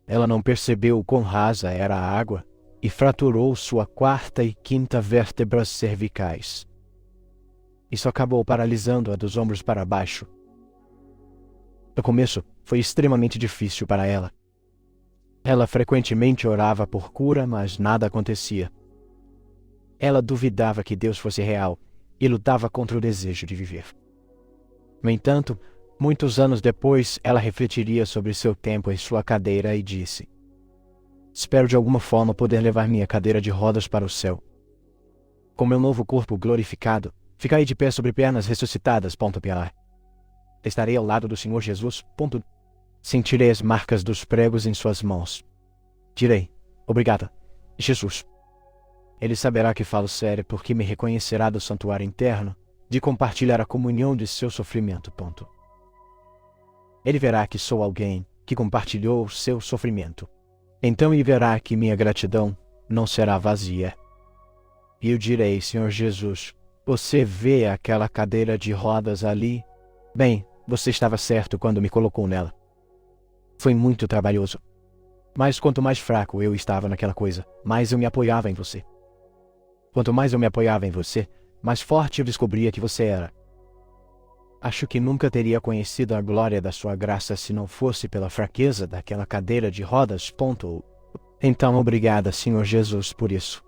Ela não percebeu o quão rasa era a água e fraturou sua 4ª e 5ª vértebras cervicais. Isso acabou paralisando-a dos ombros para baixo. No começo, foi extremamente difícil para ela. Ela frequentemente orava por cura, mas nada acontecia. Ela duvidava que Deus fosse real e lutava contra o desejo de viver. No entanto, muitos anos depois, ela refletiria sobre seu tempo em sua cadeira e disse: "Espero de alguma forma poder levar minha cadeira de rodas para o céu. Com meu novo corpo glorificado, ficarei de pé sobre pernas ressuscitadas. Estarei ao lado do Senhor Jesus. Sentirei as marcas dos pregos em suas mãos. Direi: obrigada, Jesus. Ele saberá que falo sério porque me reconhecerá do santuário interno de compartilhar a comunhão de seu sofrimento. Ele verá que sou alguém que compartilhou o seu sofrimento. Então ele verá que minha gratidão não será vazia. E eu direi: Senhor Jesus, você vê aquela cadeira de rodas ali? Bem, você estava certo quando me colocou nela. Foi muito trabalhoso. Mas quanto mais fraco eu estava naquela coisa, mais eu me apoiava em você. Quanto mais eu me apoiava em você, mais forte eu descobria que você era. Acho que nunca teria conhecido a glória da sua graça se não fosse pela fraqueza daquela cadeira de rodas. Então, obrigada, Senhor Jesus, por isso.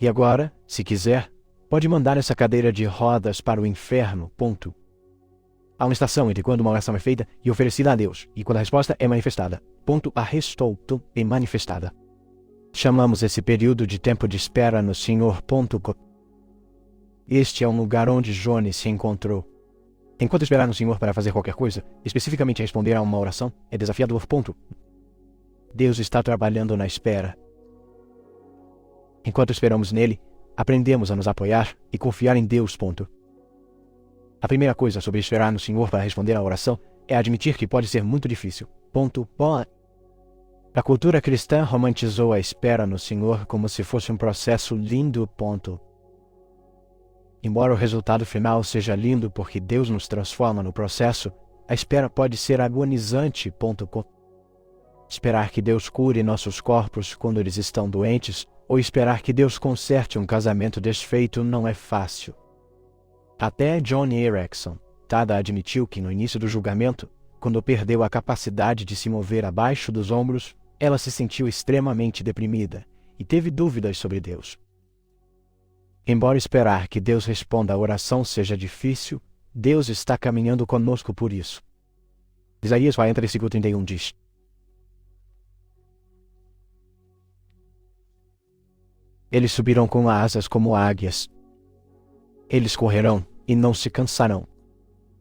E agora, se quiser, pode mandar essa cadeira de rodas para o inferno. Há uma estação entre quando uma oração é feita e oferecida a Deus, e quando a resposta é manifestada. Arrestou e manifestada. Chamamos esse período de tempo de espera no Senhor. Este é um lugar onde Johnny se encontrou. Enquanto esperar no Senhor para fazer qualquer coisa, especificamente responder a uma oração, é desafiador. Deus está trabalhando na espera. Enquanto esperamos nele, aprendemos a nos apoiar e confiar em Deus. A primeira coisa sobre esperar no Senhor para responder à oração é admitir que pode ser muito difícil. A cultura cristã romantizou a espera no Senhor como se fosse um processo lindo. Embora o resultado final seja lindo porque Deus nos transforma no processo, a espera pode ser agonizante. Esperar que Deus cure nossos corpos quando eles estão doentes, ou esperar que Deus conserte um casamento desfeito não é fácil. Até Joni Eareckson Tada admitiu que no início do julgamento, quando perdeu a capacidade de se mover abaixo dos ombros, ela se sentiu extremamente deprimida e teve dúvidas sobre Deus. Embora esperar que Deus responda à oração seja difícil, Deus está caminhando conosco por isso. Isaías 40:31 diz: Eles subirão com asas como águias. Eles correrão e não se cansarão.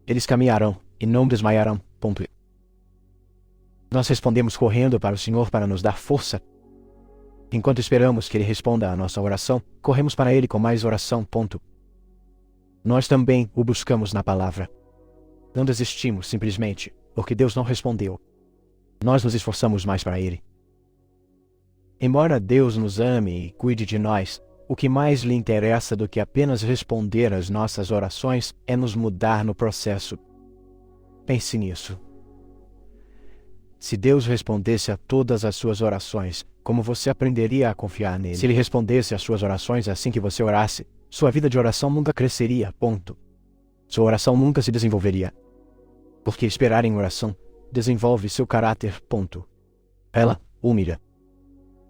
Eles caminharão e não desmaiarão. Nós respondemos correndo para o Senhor para nos dar força. Enquanto esperamos que Ele responda à nossa oração, corremos para Ele com mais oração. Nós também o buscamos na palavra. Não desistimos simplesmente porque Deus não respondeu. Nós nos esforçamos mais para Ele. Embora Deus nos ame e cuide de nós, o que mais lhe interessa do que apenas responder às nossas orações é nos mudar no processo. Pense nisso. Se Deus respondesse a todas as suas orações, como você aprenderia a confiar nele? Se Ele respondesse às suas orações assim que você orasse, sua vida de oração nunca cresceria. Sua oração nunca se desenvolveria. Porque esperar em oração desenvolve seu caráter. Ela o humilha.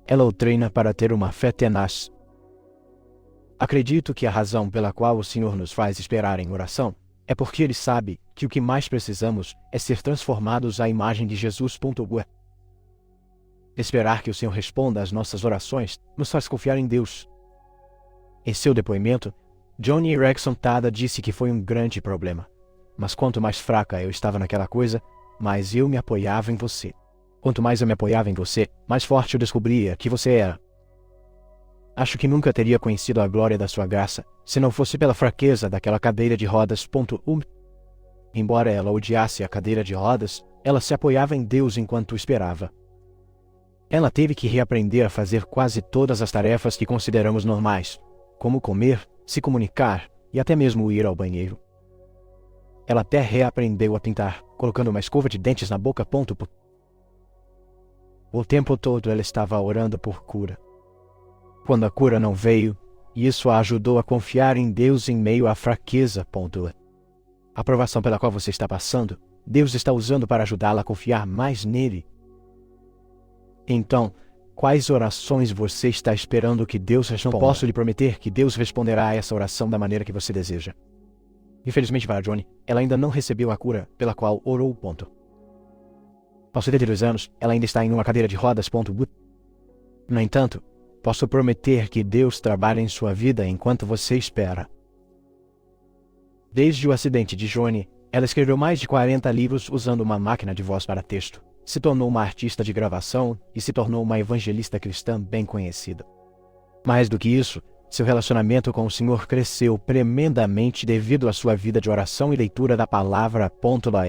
Ela o treina para ter uma fé tenaz. Acredito que a razão pela qual o Senhor nos faz esperar em oração é porque Ele sabe que o que mais precisamos é ser transformados à imagem de Jesus. Esperar que o Senhor responda às nossas orações nos faz confiar em Deus. Em seu depoimento, Joni Eareckson Tada disse que foi um grande problema. Mas quanto mais fraca eu estava naquela coisa, mais eu me apoiava em você. Quanto mais eu me apoiava em você, mais forte eu descobria que você era. Acho que nunca teria conhecido a glória da sua graça se não fosse pela fraqueza daquela cadeira de rodas. Embora ela odiasse a cadeira de rodas, ela se apoiava em Deus enquanto esperava. Ela teve que reaprender a fazer quase todas as tarefas que consideramos normais, como comer, se comunicar e até mesmo ir ao banheiro. Ela até reaprendeu a pintar, colocando uma escova de dentes na boca. O tempo todo ela estava orando por cura. Quando a cura não veio, isso a ajudou a confiar em Deus em meio à fraqueza. A provação pela qual você está passando, Deus está usando para ajudá-la a confiar mais nele. Então, quais orações você está esperando que Deus responda? Não posso lhe prometer que Deus responderá a essa oração da maneira que você deseja. Infelizmente para Joni, ela ainda não recebeu a cura pela qual orou. Aos 72 anos, ela ainda está em uma cadeira de rodas. No entanto, posso prometer que Deus trabalha em sua vida enquanto você espera. Desde o acidente de Joni, Ela escreveu mais de 40 livros usando uma máquina de voz para texto, se tornou uma artista de gravação e se tornou uma evangelista cristã bem conhecida. Mais do que isso, seu relacionamento com o Senhor cresceu tremendamente devido à sua vida de oração e leitura da palavra. Lá.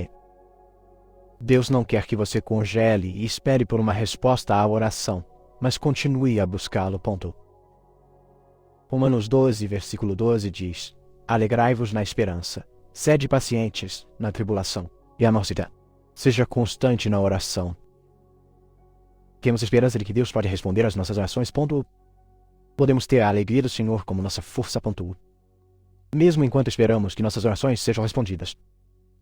Deus não quer que você congele e espere por uma resposta à oração, mas continue a buscá-lo. Romanos 12, versículo 12 diz: Alegrai-vos na esperança, sede pacientes na tribulação e amorcida. Seja constante na oração. Temos esperança de que Deus pode responder às nossas orações. Podemos ter a alegria do Senhor como nossa força. Mesmo enquanto esperamos que nossas orações sejam respondidas.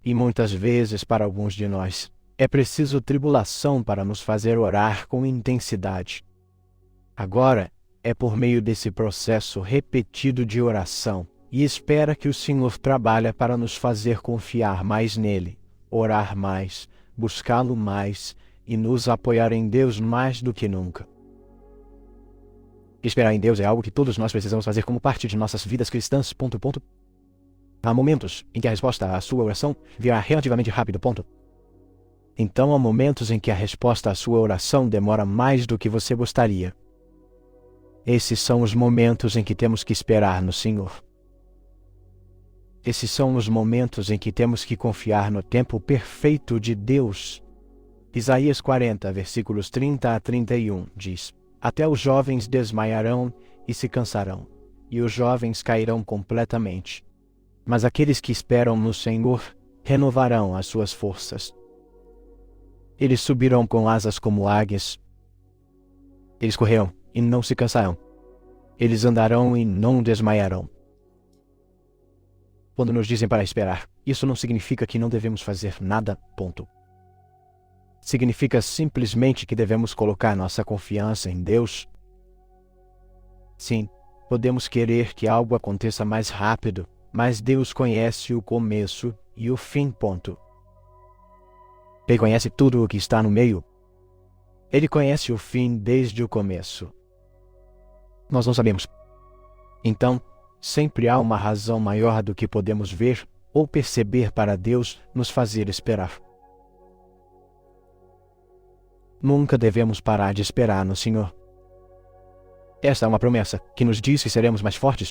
E muitas vezes, para alguns de nós, é preciso tribulação para nos fazer orar com intensidade. Agora, é por meio desse processo repetido de oração e espera que o Senhor trabalha para nos fazer confiar mais nele, orar mais, buscá-lo mais e nos apoiar em Deus mais do que nunca. Esperar em Deus é algo que todos nós precisamos fazer como parte de nossas vidas cristãs. Há momentos em que a resposta à sua oração virá relativamente rápido. Então há momentos em que a resposta à sua oração demora mais do que você gostaria. Esses são os momentos em que temos que esperar no Senhor. Esses são os momentos em que temos que confiar no tempo perfeito de Deus. Isaías 40, versículos 30 a 31, diz: Até os jovens desmaiarão e se cansarão, e os jovens cairão completamente. Mas aqueles que esperam no Senhor renovarão as suas forças. Eles subirão com asas como águias. Eles correrão e não se cansarão. Eles andarão e não desmaiarão. Quando nos dizem para esperar, isso não significa que não devemos fazer nada. Significa simplesmente que devemos colocar nossa confiança em Deus. Sim, podemos querer que algo aconteça mais rápido, mas Deus conhece o começo e o fim. Ele conhece tudo o que está no meio. Ele conhece o fim desde o começo. Nós não sabemos. Então, sempre há uma razão maior do que podemos ver ou perceber para Deus nos fazer esperar. Nunca devemos parar de esperar no Senhor. Esta é uma promessa que nos diz que seremos mais fortes.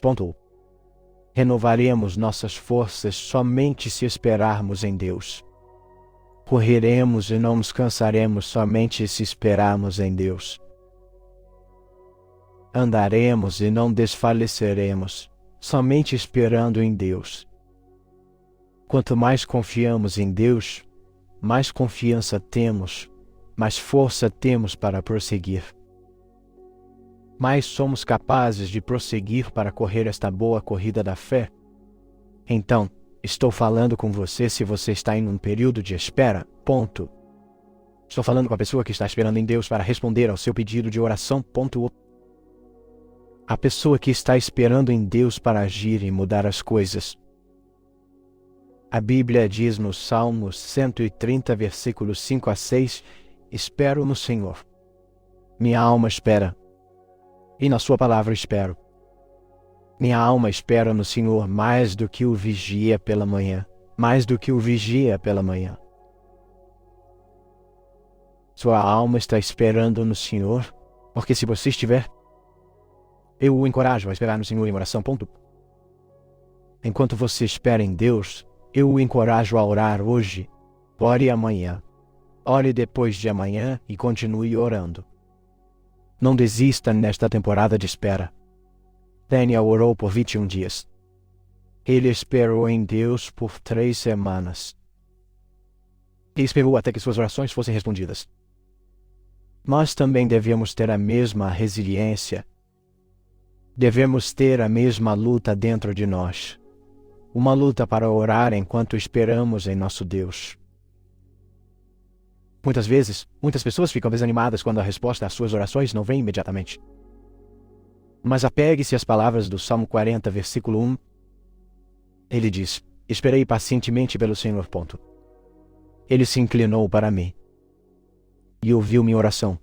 Renovaremos nossas forças somente se esperarmos em Deus. Correremos e não nos cansaremos somente se esperarmos em Deus. Andaremos e não desfaleceremos, somente esperando em Deus. Quanto mais confiamos em Deus, mais confiança temos, mais força temos para prosseguir. Mais somos capazes de prosseguir para correr esta boa corrida da fé. Então, estou falando com você se você está em um período de espera. Estou falando com a pessoa que está esperando em Deus para responder ao seu pedido de oração. A pessoa que está esperando em Deus para agir e mudar as coisas. A Bíblia diz no Salmo 130, versículos 5 a 6, Espero no Senhor. Minha alma espera. E na sua palavra espero. Minha alma espera no Senhor mais do que o vigia pela manhã. Mais do que o vigia pela manhã. Sua alma está esperando no Senhor, porque se você estiver, eu o encorajo a esperar no Senhor em oração. Enquanto você espera em Deus, eu o encorajo a orar hoje. Ore amanhã. Ore depois de amanhã e continue orando. Não desista nesta temporada de espera. Daniel orou por 21 dias. Ele esperou em Deus por 3 semanas. E esperou até que suas orações fossem respondidas. Nós também devemos ter a mesma resiliência. Devemos ter a mesma luta dentro de nós. Uma luta para orar enquanto esperamos em nosso Deus. Muitas vezes, muitas pessoas ficam desanimadas quando a resposta às suas orações não vem imediatamente. Mas apegue-se às palavras do Salmo 40, versículo 1. Ele diz: Esperei pacientemente pelo Senhor. Ele se inclinou para mim e ouviu minha oração.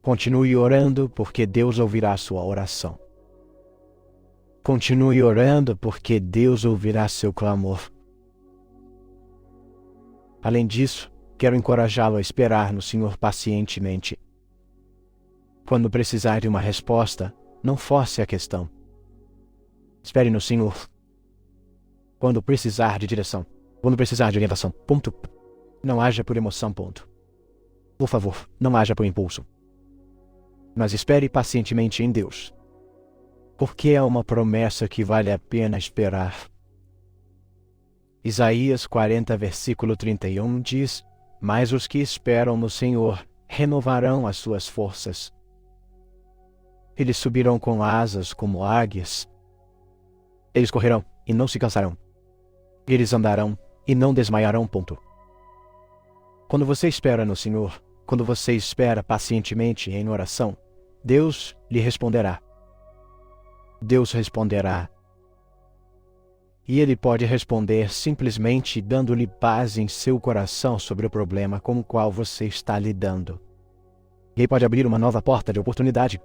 Continue orando, porque Deus ouvirá a sua oração. Continue orando, porque Deus ouvirá seu clamor. Além disso, quero encorajá-lo a esperar no Senhor pacientemente. Quando precisar de uma resposta, não force a questão. Espere no Senhor. Quando precisar de direção, quando precisar de orientação, ponto. Não haja por emoção, ponto. Por favor, não haja por impulso. Mas espere pacientemente em Deus. Porque é uma promessa que vale a pena esperar. Isaías 40, versículo 31 diz: Mas os que esperam no Senhor renovarão as suas forças. Eles subirão com asas como águias. Eles correrão e não se cansarão. Eles andarão e não desmaiarão, ponto. Quando você espera no Senhor, quando você espera pacientemente em oração, Deus lhe responderá. Deus responderá. E Ele pode responder simplesmente dando-lhe paz em seu coração sobre o problema com o qual você está lidando. Ele pode abrir uma nova porta de oportunidade.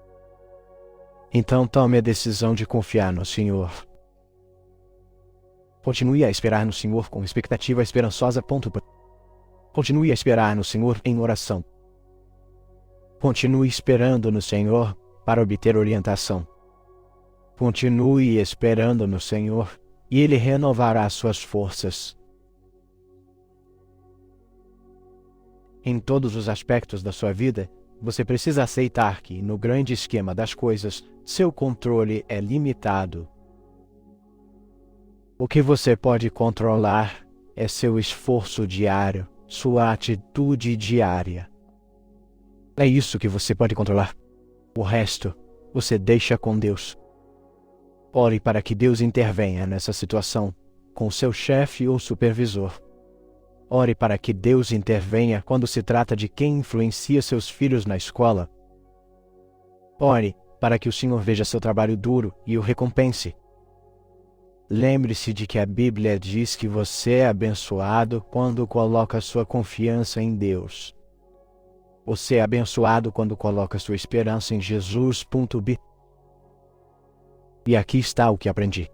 Então tome a decisão de confiar no Senhor. Continue a esperar no Senhor com expectativa esperançosa. Continue a esperar no Senhor em oração. Continue esperando no Senhor para obter orientação. Continue esperando no Senhor e Ele renovará suas forças. Em todos os aspectos da sua vida, você precisa aceitar que, no grande esquema das coisas, seu controle é limitado. O que você pode controlar é seu esforço diário, sua atitude diária. É isso que você pode controlar. O resto, você deixa com Deus. Ore para que Deus intervenha nessa situação, com seu chefe ou supervisor. Ore para que Deus intervenha quando se trata de quem influencia seus filhos na escola. Ore para que o Senhor veja seu trabalho duro e o recompense. Lembre-se de que a Bíblia diz que você é abençoado quando coloca sua confiança em Deus. Você é abençoado quando coloca sua esperança em Jesus. E aqui está o que aprendi.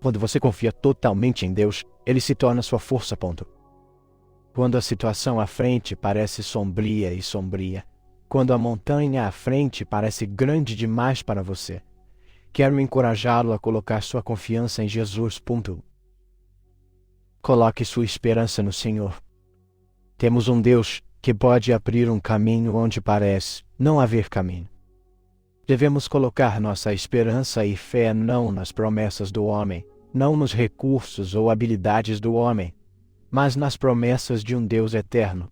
Quando você confia totalmente em Deus, Ele se torna sua força. Quando a situação à frente parece sombria, quando a montanha à frente parece grande demais para você, quero encorajá-lo a colocar sua confiança em Jesus. Coloque sua esperança no Senhor. Temos um Deus que pode abrir um caminho onde parece não haver caminho. Devemos colocar nossa esperança e fé não nas promessas do homem, não nos recursos ou habilidades do homem, mas nas promessas de um Deus eterno.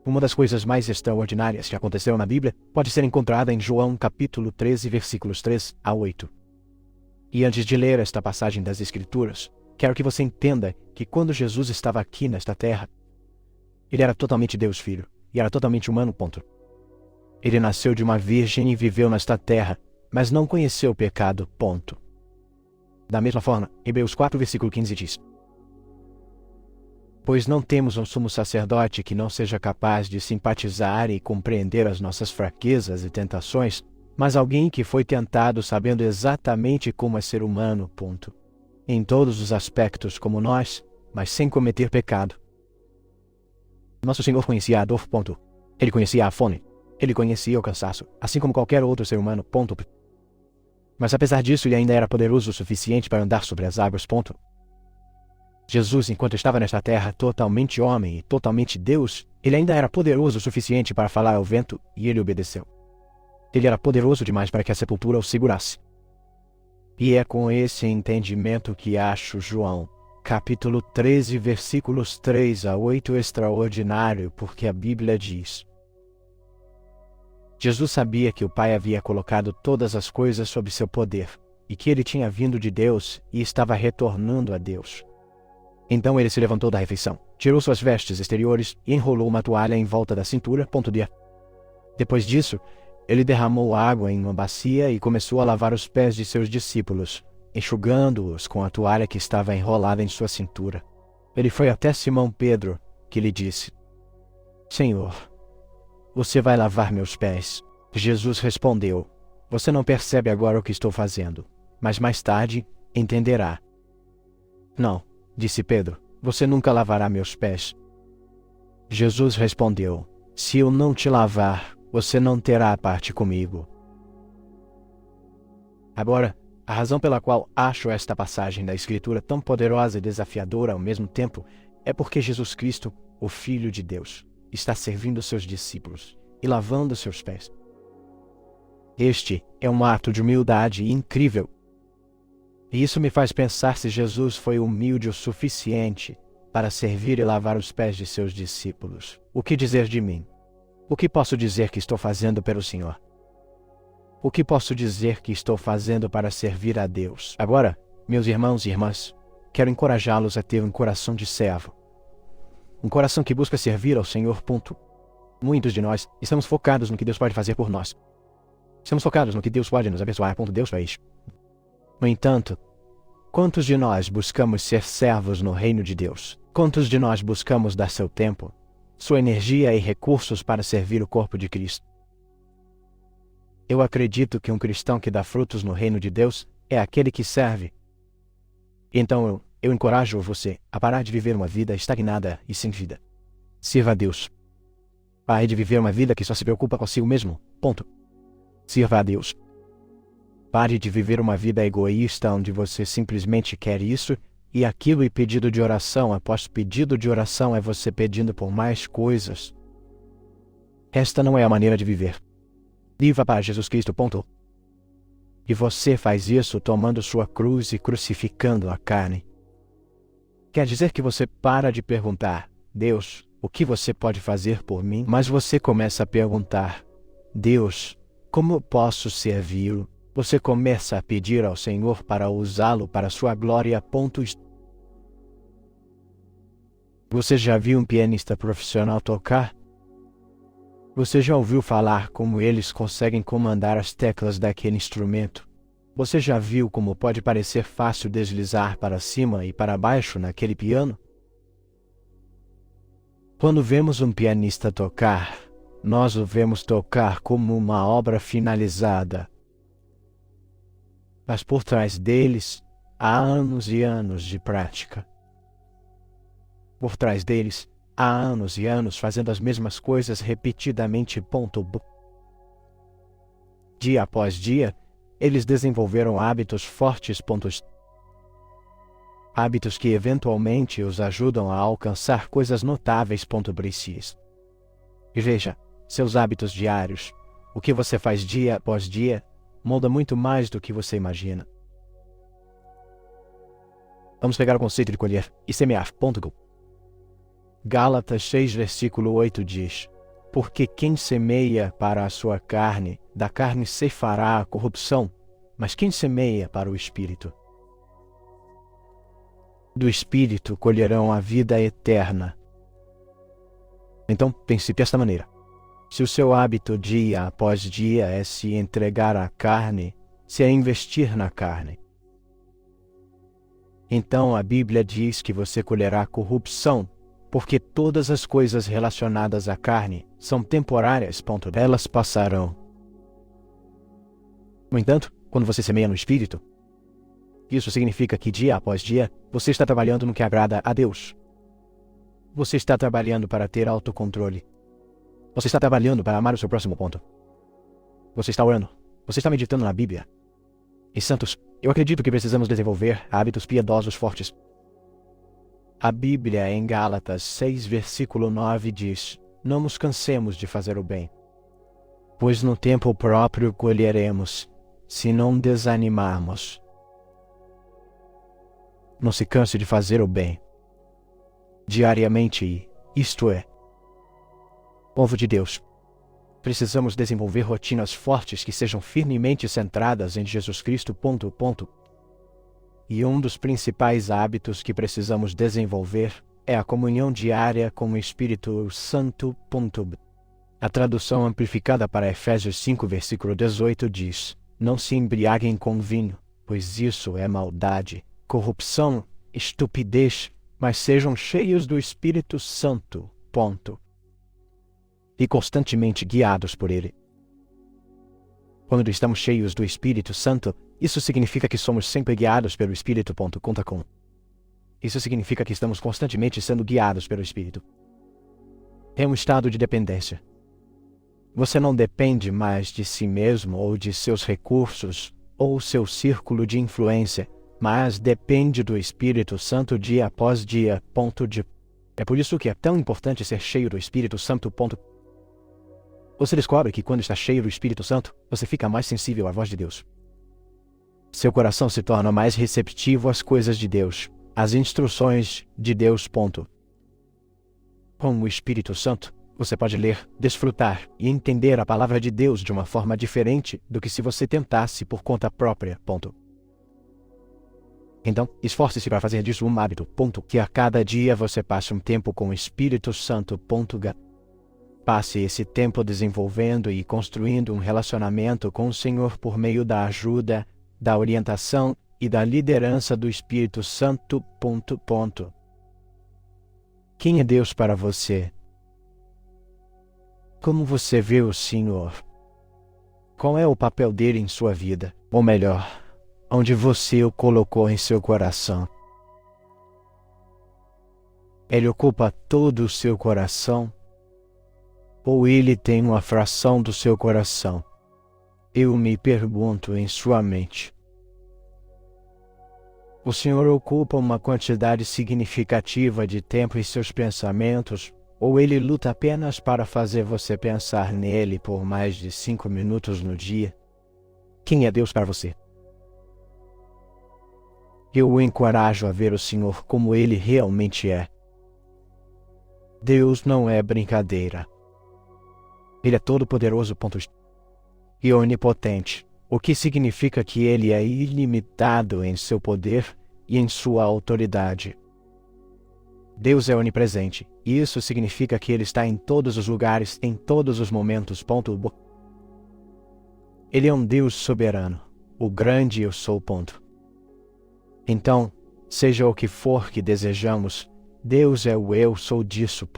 Uma das coisas mais extraordinárias que aconteceram na Bíblia pode ser encontrada em João capítulo 13, versículos 3 a 8. E antes de ler esta passagem das Escrituras, quero que você entenda que quando Jesus estava aqui nesta terra, Ele era totalmente Deus Filho, e era totalmente humano. Ele nasceu de uma virgem e viveu nesta terra, mas não conheceu o pecado. Da mesma forma, Hebreus 4, versículo 15 diz: Pois não temos um sumo sacerdote que não seja capaz de simpatizar e compreender as nossas fraquezas e tentações, mas alguém que foi tentado sabendo exatamente como é ser humano. Em todos os aspectos como nós, mas sem cometer pecado. Nosso Senhor conhecia a dor. Ele conhecia a fome. Ele conhecia o cansaço, assim como qualquer outro ser humano. Mas apesar disso, Ele ainda era poderoso o suficiente para andar sobre as águas. Jesus, enquanto estava nesta terra, totalmente homem e totalmente Deus, Ele ainda era poderoso o suficiente para falar ao vento, e ele obedeceu. Ele era poderoso demais para que a sepultura o segurasse. E é com esse entendimento que acho João, capítulo 13, versículos 3 a 8 extraordinário, porque a Bíblia diz: Jesus sabia que o Pai havia colocado todas as coisas sob seu poder, e que ele tinha vindo de Deus e estava retornando a Deus. Então ele se levantou da refeição, tirou suas vestes exteriores e enrolou uma toalha em volta da cintura. Depois disso, ele derramou água em uma bacia e começou a lavar os pés de seus discípulos, enxugando-os com a toalha que estava enrolada em sua cintura. Ele foi até Simão Pedro, que lhe disse: Senhor, você vai lavar meus pés? Jesus respondeu: Você não percebe agora o que estou fazendo, mas mais tarde entenderá. Não, Disse Pedro: você nunca lavará meus pés. Jesus respondeu: se eu não te lavar, você não terá parte comigo. Agora, a razão pela qual acho esta passagem da Escritura tão poderosa e desafiadora ao mesmo tempo é porque Jesus Cristo, o Filho de Deus, está servindo seus discípulos e lavando seus pés. Este é um ato de humildade incrível. E isso me faz pensar se Jesus foi humilde o suficiente para servir e lavar os pés de seus discípulos. O que dizer de mim? O que posso dizer que estou fazendo pelo Senhor? O que posso dizer que estou fazendo para servir a Deus? Agora, meus irmãos e irmãs, quero encorajá-los a ter um coração de servo. Um coração que busca servir ao Senhor, ponto. Muitos de nós estamos focados no que Deus pode fazer por nós. Estamos focados no que Deus pode nos abençoar, ponto. Deus fez. No entanto, quantos de nós buscamos ser servos no reino de Deus? Quantos de nós buscamos dar seu tempo, sua energia e recursos para servir o corpo de Cristo? Eu acredito que um cristão que dá frutos no reino de Deus é aquele que serve. Então eu encorajo você a parar de viver uma vida estagnada e sem vida. Sirva a Deus. Pare de viver uma vida que só se preocupa consigo mesmo, ponto. Sirva a Deus. Pare de viver uma vida egoísta onde você simplesmente quer isso e aquilo, e pedido de oração após pedido de oração é você pedindo por mais coisas. Esta não é a maneira de viver. Viva para Jesus Cristo, ponto. E você faz isso tomando sua cruz e crucificando a carne. Quer dizer que você para de perguntar: Deus, o que você pode fazer por mim? Mas você começa a perguntar: Deus, como posso servi-lo? Você começa a pedir ao Senhor para usá-lo para sua glória, ponto. Você já viu um pianista profissional tocar? Você já ouviu falar como eles conseguem comandar as teclas daquele instrumento? Você já viu como pode parecer fácil deslizar para cima e para baixo naquele piano? Quando vemos um pianista tocar, nós o vemos tocar como uma obra finalizada. Mas por trás deles, há anos e anos de prática. Por trás deles, há anos e anos fazendo as mesmas coisas repetidamente, ponto. Dia após dia, eles desenvolveram hábitos fortes, pontos. Hábitos que eventualmente os ajudam a alcançar coisas notáveis, ponto. E veja, seus hábitos diários, o que você faz dia após dia, molda muito mais do que você imagina. Vamos pegar o conceito de colher e semear, ponto. Gálatas 6, versículo 8 diz: porque quem semeia para a sua carne, da carne ceifará a corrupção, mas quem semeia para o Espírito, do Espírito colherão a vida eterna. Então pense desta maneira: se o seu hábito dia após dia é se entregar à carne, se é investir na carne, então a Bíblia diz que você colherá corrupção, porque todas as coisas relacionadas à carne são temporárias, ponto. Elas passarão. No entanto, quando você semeia no Espírito, isso significa que dia após dia você está trabalhando no que agrada a Deus. Você está trabalhando para ter autocontrole. Você está trabalhando para amar o seu próximo, ponto. Você está orando. Você está meditando na Bíblia. E santos, eu acredito que precisamos desenvolver hábitos piedosos fortes. A Bíblia em Gálatas 6, versículo 9 diz: não nos cansemos de fazer o bem, pois no tempo próprio colheremos, se não desanimarmos. Não se canse de fazer o bem. Diariamente, isto é, povo de Deus, precisamos desenvolver rotinas fortes que sejam firmemente centradas em Jesus Cristo, ponto. E um dos principais hábitos que precisamos desenvolver é a comunhão diária com o Espírito Santo, ponto. A tradução amplificada para Efésios 5, versículo 18 diz: não se embriaguem com vinho, pois isso é maldade, corrupção, estupidez, mas sejam cheios do Espírito Santo, ponto. E constantemente guiados por ele. Quando estamos cheios do Espírito Santo, isso significa que somos sempre guiados pelo Espírito, ponto. Conta com. Isso significa que estamos constantemente sendo guiados pelo Espírito. É um estado de dependência. Você não depende mais de si mesmo ou de seus recursos ou seu círculo de influência, mas depende do Espírito Santo dia após dia. É por isso que é tão importante ser cheio do Espírito Santo. Você descobre que quando está cheio do Espírito Santo, você fica mais sensível à voz de Deus. Seu coração se torna mais receptivo às coisas de Deus, às instruções de Deus. Com o Espírito Santo, você pode ler, desfrutar e entender a palavra de Deus de uma forma diferente do que se você tentasse por conta própria. Então, esforce-se para fazer disso um hábito. Que a cada dia você passe um tempo com o Espírito Santo. Passe esse tempo desenvolvendo e construindo um relacionamento com o Senhor por meio da ajuda, da orientação e da liderança do Espírito Santo. Quem é Deus para você? Como você vê o Senhor? Qual é o papel dele em sua vida? Ou melhor, onde você o colocou em seu coração? Ele ocupa todo o seu coração? Ou ele tem uma fração do seu coração? Eu me pergunto em sua mente. O Senhor ocupa uma quantidade significativa de tempo em seus pensamentos, ou ele luta apenas para fazer você pensar nele por mais de 5 minutos no dia? Quem é Deus para você? Eu o encorajo a ver o Senhor como ele realmente é. Deus não é brincadeira. Ele é todo-poderoso. E onipotente, o que significa que ele é ilimitado em seu poder e em sua autoridade. Deus é onipresente, e isso significa que ele está em todos os lugares, em todos os momentos. Ele é um Deus soberano, o grande eu sou. Então, seja o que for que desejamos, Deus é o eu sou disso.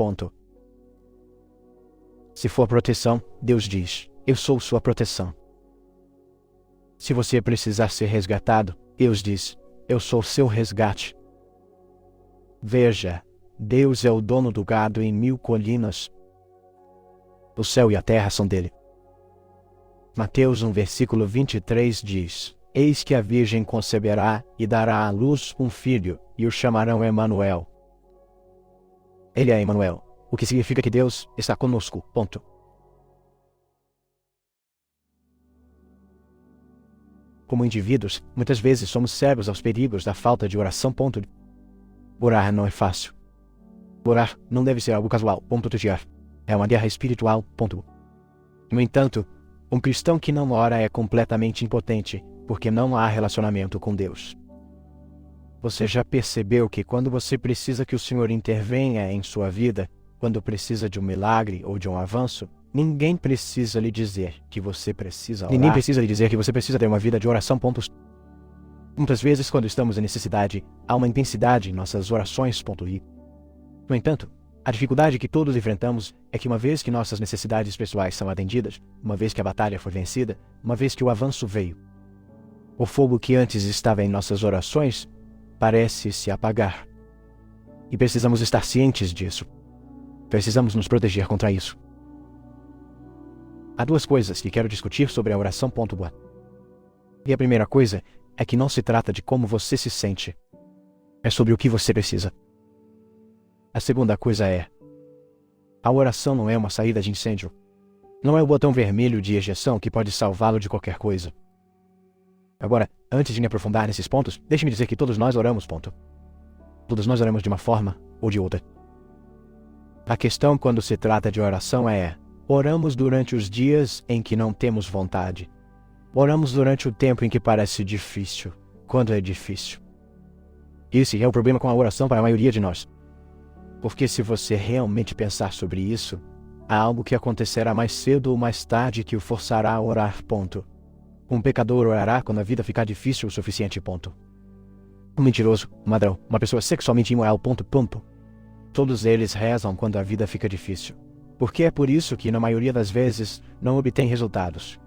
Se for proteção, Deus diz, eu sou sua proteção. Se você precisar ser resgatado, Deus diz, eu sou seu resgate. Veja, Deus é o dono do gado em 1000 colinas. O céu e a terra são dele. Mateus 1, versículo 23 diz, eis que a virgem conceberá e dará à luz um filho, e o chamarão Emanuel. Ele é Emanuel, o que significa que Deus está conosco. Como indivíduos, muitas vezes somos cegos aos perigos da falta de oração. Orar não é fácil. Orar não deve ser algo casual. É uma guerra espiritual. No entanto, um cristão que não ora é completamente impotente, porque não há relacionamento com Deus. Você já percebeu que quando você precisa que o Senhor intervenha em sua vida, quando precisa de um milagre ou de um avanço, ninguém precisa lhe dizer que você precisa orar. Ninguém precisa lhe dizer que você precisa ter uma vida de oração. Muitas vezes, quando estamos em necessidade, há uma intensidade em nossas orações. No entanto, a dificuldade que todos enfrentamos é que uma vez que nossas necessidades pessoais são atendidas, uma vez que a batalha foi vencida, uma vez que o avanço veio, o fogo que antes estava em nossas orações parece se apagar. E precisamos estar cientes disso. Precisamos nos proteger contra isso. Há 2 coisas que quero discutir sobre a oração. E a primeira coisa é que não se trata de como você se sente. É sobre o que você precisa. A segunda coisa é, a oração não é uma saída de incêndio. Não é o botão vermelho de ejeção que pode salvá-lo de qualquer coisa. Agora, antes de me aprofundar nesses pontos, deixe-me dizer que todos nós oramos. Todos nós oramos de uma forma ou de outra. A questão quando se trata de oração é, oramos durante os dias em que não temos vontade. Oramos durante o tempo em que parece difícil, quando é difícil. Esse é o problema com a oração para a maioria de nós. Porque se você realmente pensar sobre isso, há algo que acontecerá mais cedo ou mais tarde que o forçará a orar. Um pecador orará quando a vida ficar difícil o suficiente. Um mentiroso, um ladrão, uma pessoa sexualmente imoral. Todos eles rezam quando a vida fica difícil. Porque é por isso que, na maioria das vezes, não obtêm resultados.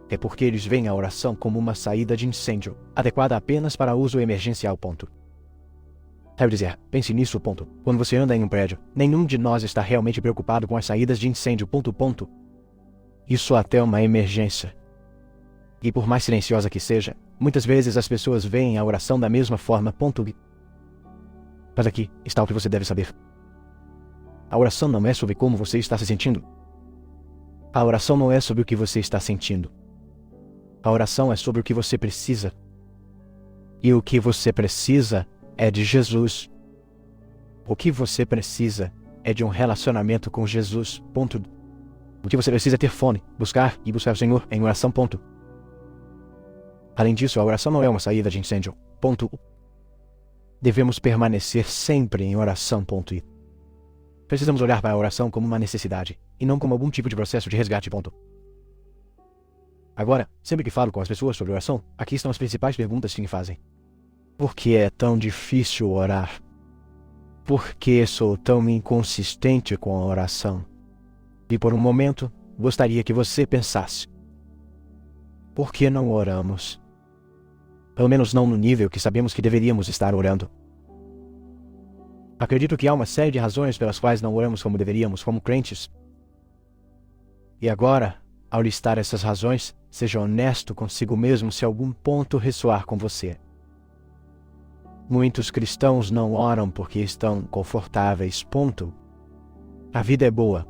É porque eles veem a oração como uma saída de incêndio, adequada apenas para uso emergencial. Quero dizer, pense nisso, ponto. Quando você anda em um prédio, nenhum de nós está realmente preocupado com as saídas de incêndio, ponto, ponto. Isso até uma emergência. E por mais silenciosa que seja, muitas vezes as pessoas veem a oração da mesma forma, ponto. Mas aqui está o que você deve saber. A oração não é sobre como você está se sentindo. A oração não é sobre o que você está sentindo. A oração é sobre o que você precisa. E o que você precisa é de Jesus. O que você precisa é de um relacionamento com Jesus, ponto. O que você precisa é ter fome, buscar o Senhor em oração, ponto. Além disso, a oração não é uma saída de incêndio, ponto. Devemos permanecer sempre em oração, ponto. Precisamos olhar para a oração como uma necessidade, e não como algum tipo de processo de resgate, ponto. Agora, sempre que falo com as pessoas sobre oração, aqui estão as principais perguntas que me fazem. Por que é tão difícil orar? Por que sou tão inconsistente com a oração? E por um momento, gostaria que você pensasse. Por que não oramos? Pelo menos não no nível que sabemos que deveríamos estar orando. Acredito que há uma série de razões pelas quais não oramos como deveríamos, como crentes. E agora, ao listar essas razões, seja honesto consigo mesmo se algum ponto ressoar com você. Muitos cristãos não oram porque estão confortáveis, ponto. A vida é boa.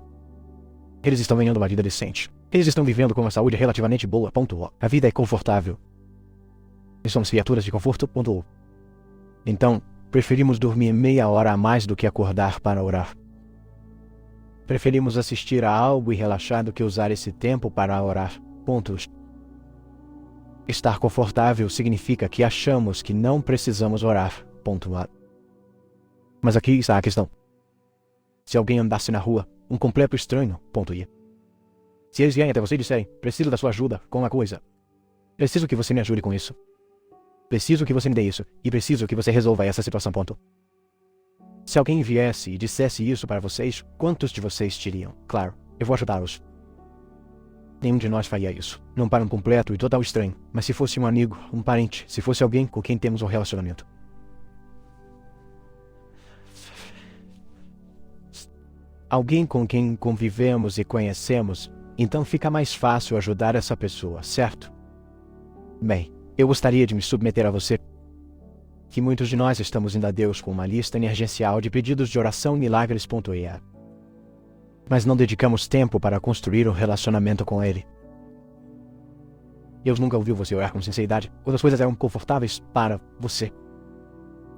Eles estão ganhando uma vida decente. Eles estão vivendo com uma saúde relativamente boa, ponto. A vida é confortável. E somos criaturas de conforto, ponto. Então, preferimos dormir meia hora a mais do que acordar para orar. Preferimos assistir a algo e relaxar do que usar esse tempo para orar, pontos. Estar confortável significa que achamos que não precisamos orar, ponto. Mas aqui está a questão. Se alguém andasse na rua, um completo estranho, ponto. Se eles vierem até você e disserem, preciso da sua ajuda com uma coisa. Preciso que você me ajude com isso. Preciso que você me dê isso. E preciso que você resolva essa situação, ponto. Se alguém viesse e dissesse isso para vocês, quantos de vocês diriam? Claro, eu vou ajudá-los. Nenhum de nós faria isso. Não para um completo e total estranho. Mas se fosse um amigo, um parente, se fosse alguém com quem temos um relacionamento. Alguém com quem convivemos e conhecemos, então fica mais fácil ajudar essa pessoa, certo? Bem, eu gostaria de me submeter a você que muitos de nós estamos indo a Deus com uma lista emergencial de pedidos de oração e milagres, ponto. Mas não dedicamos tempo para construir um relacionamento com Ele. Deus nunca ouviu você orar com sinceridade, quando as coisas eram confortáveis para você.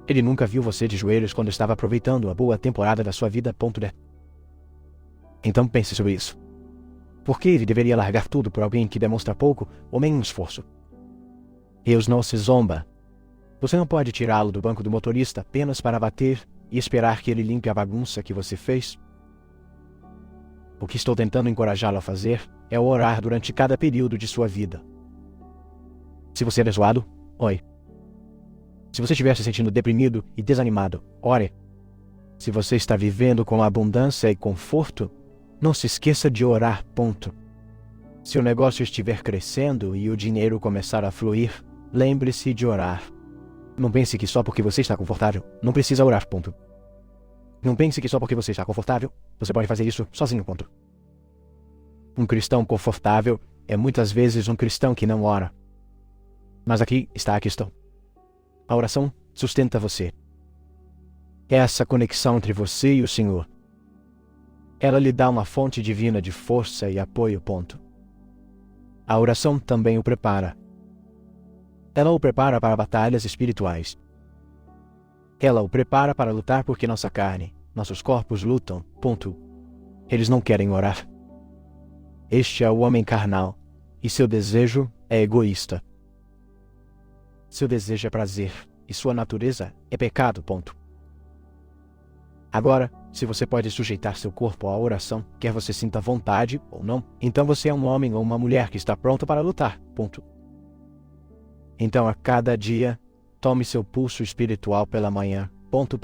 Ele nunca viu você de joelhos quando estava aproveitando a boa temporada da sua vida, ponto. Então pense sobre isso. Por que ele deveria largar tudo por alguém que demonstra pouco ou nenhum esforço? Deus não se zomba. Você não pode tirá-lo do banco do motorista apenas para bater e esperar que ele limpe a bagunça que você fez. O que estou tentando encorajá-lo a fazer é orar durante cada período de sua vida. Se você é zoado, ore. Se você estiver se sentindo deprimido e desanimado, ore. Se você está vivendo com abundância e conforto, não se esqueça de orar, ponto. Se o negócio estiver crescendo e o dinheiro começar a fluir, lembre-se de orar. Não pense que só porque você está confortável, não precisa orar, ponto. Não pense que só porque você está confortável, você pode fazer isso sozinho, ponto. Um cristão confortável é muitas vezes um cristão que não ora. Mas aqui está a questão. A oração sustenta você. Essa conexão entre você e o Senhor. Ela lhe dá uma fonte divina de força e apoio, ponto. A oração também o prepara. Ela o prepara para batalhas espirituais. Ela o prepara para lutar porque nossa carne, nossos corpos lutam, ponto. Eles não querem orar. Este é o homem carnal, e seu desejo é egoísta. Seu desejo é prazer, e sua natureza é pecado, ponto. Agora, se você pode sujeitar seu corpo à oração, quer você sinta vontade ou não, então você é um homem ou uma mulher que está pronto para lutar, ponto. Então, a cada dia, tome seu pulso espiritual pela manhã, ponto.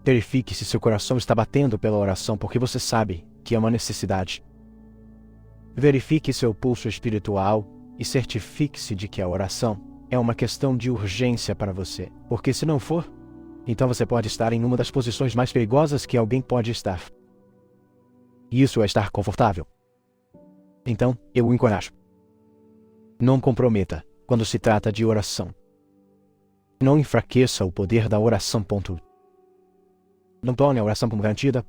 Verifique se seu coração está batendo pela oração, porque você sabe que é uma necessidade. Verifique seu pulso espiritual e certifique-se de que a oração é uma questão de urgência para você, porque se não for, Então você pode estar em uma das posições mais perigosas que alguém pode estar. E isso é estar confortável. Então, eu o encorajo. Não comprometa quando se trata de oração. Não enfraqueça o poder da oração. Não torne a oração como garantida.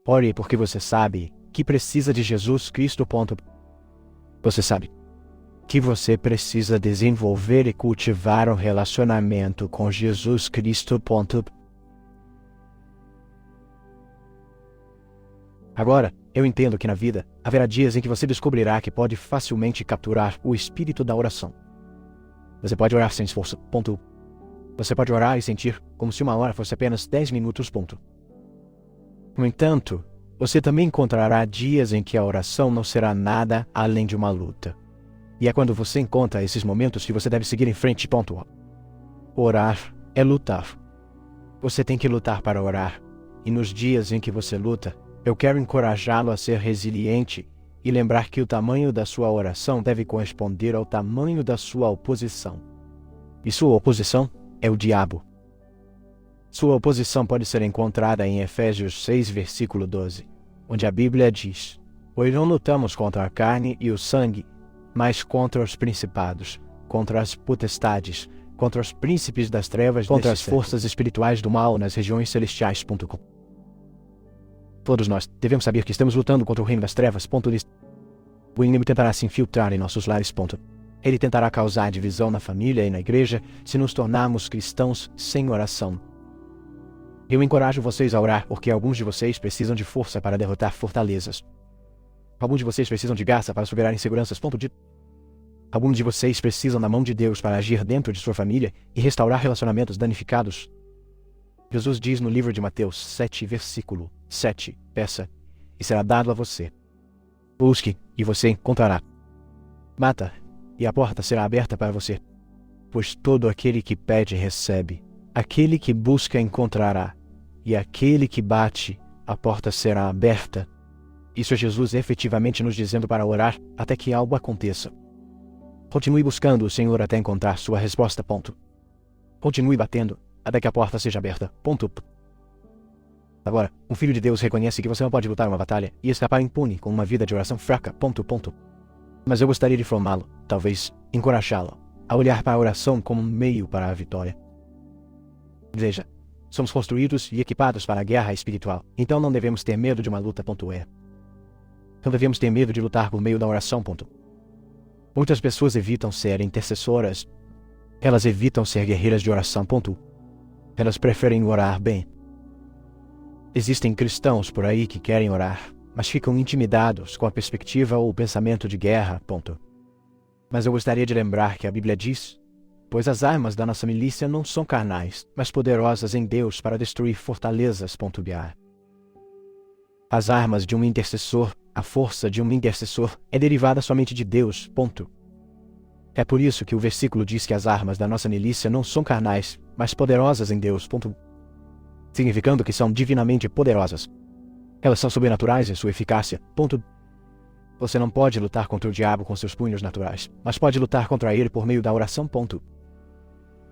Ore porque você sabe que precisa de Jesus Cristo. Você sabe que você precisa desenvolver e cultivar um relacionamento com Jesus Cristo. Agora, eu entendo que na vida haverá dias em que você descobrirá que pode facilmente capturar o espírito da oração. Você pode orar sem esforço. Você pode orar e sentir como se uma hora fosse apenas 10 minutos. No entanto, você também encontrará dias em que a oração não será nada além de uma luta. E é quando você encontra esses momentos que você deve seguir em frente. Orar é lutar. Você tem que lutar para orar. E nos dias em que você luta, eu quero encorajá-lo a ser resiliente e lembrar que o tamanho da sua oração deve corresponder ao tamanho da sua oposição. E sua oposição é o diabo. Sua oposição pode ser encontrada em Efésios 6, versículo 12, onde a Bíblia diz: "Pois não lutamos contra a carne e o sangue, mas contra os principados, contra as potestades, contra os príncipes das trevas, contra as forças espirituais do mal nas regiões celestiais." Todos nós devemos saber que estamos lutando contra o reino das trevas. O inimigo tentará se infiltrar em nossos lares. Ele tentará causar divisão na família e na igreja se nos tornarmos cristãos sem oração. Eu encorajo vocês a orar porque alguns de vocês precisam de força para derrotar fortalezas. Alguns de vocês precisam de graça para superar inseguranças. Alguns de vocês precisam da mão de Deus para agir dentro de sua família e restaurar relacionamentos danificados. Jesus diz no livro de Mateus 7, versículo 7, peça, e será dado a você. Busque, e você encontrará. Bata, e a porta será aberta para você. Pois todo aquele que pede, recebe. Aquele que busca, encontrará. E aquele que bate, a porta será aberta. Isso é Jesus efetivamente nos dizendo para orar até que algo aconteça. Continue buscando o Senhor até encontrar sua resposta. Continue batendo até que a porta seja aberta. Agora, um filho de Deus reconhece que você não pode lutar uma batalha e escapar impune com uma vida de oração fraca. Mas eu gostaria de formá-lo, talvez encorajá-lo, a olhar para a oração como um meio para a vitória. Veja, somos construídos e equipados para a guerra espiritual, então não devemos ter medo de uma luta. Não devemos ter medo de lutar por meio da oração. Muitas pessoas evitam ser intercessoras. Elas evitam ser guerreiras de oração. Elas preferem orar bem. Existem cristãos por aí que querem orar, mas ficam intimidados com a perspectiva ou o pensamento de guerra. Mas eu gostaria de lembrar que a Bíblia diz: "Pois as armas da nossa milícia não são carnais, mas poderosas em Deus para destruir fortalezas." As armas de um intercessor, a força de um intercessor, é derivada somente de Deus. É por isso que o versículo diz que as armas da nossa milícia não são carnais, mas poderosas em Deus. Significando que são divinamente poderosas. Elas são sobrenaturais em sua eficácia. Você não pode lutar contra o diabo com seus punhos naturais, mas pode lutar contra ele por meio da oração.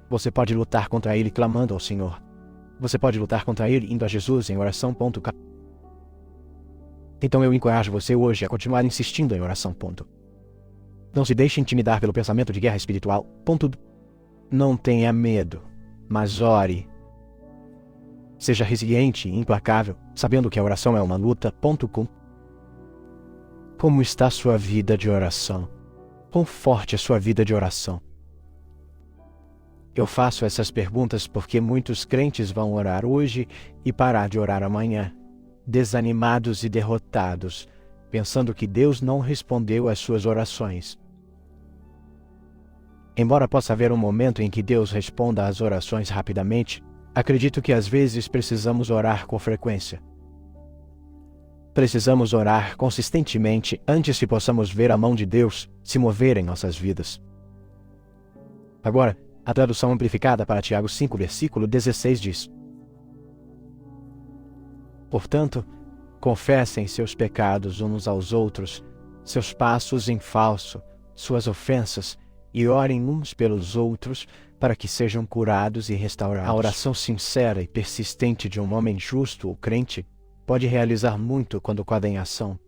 Você pode lutar contra ele clamando ao Senhor. Você pode lutar contra ele indo a Jesus em oração. Então eu encorajo você hoje a continuar insistindo em oração. Não se deixe intimidar pelo pensamento de guerra espiritual. Não tenha medo, mas ore. Seja resiliente e implacável, sabendo que a oração é uma luta. Como está a sua vida de oração? Quão forte é a sua vida de oração? Eu faço essas perguntas porque muitos crentes vão orar hoje e parar de orar amanhã, desanimados e derrotados, pensando que Deus não respondeu às suas orações. Embora possa haver um momento em que Deus responda às orações rapidamente, acredito que às vezes precisamos orar com frequência. Precisamos orar consistentemente antes que possamos ver a mão de Deus se mover em nossas vidas. Agora, a tradução amplificada para Tiago 5, versículo 16 diz: "Portanto, confessem seus pecados uns aos outros, seus passos em falso, suas ofensas, e orem uns pelos outros, para que sejam curados e restaurados. A oração sincera e persistente de um homem justo ou crente pode realizar muito quando colocada em ação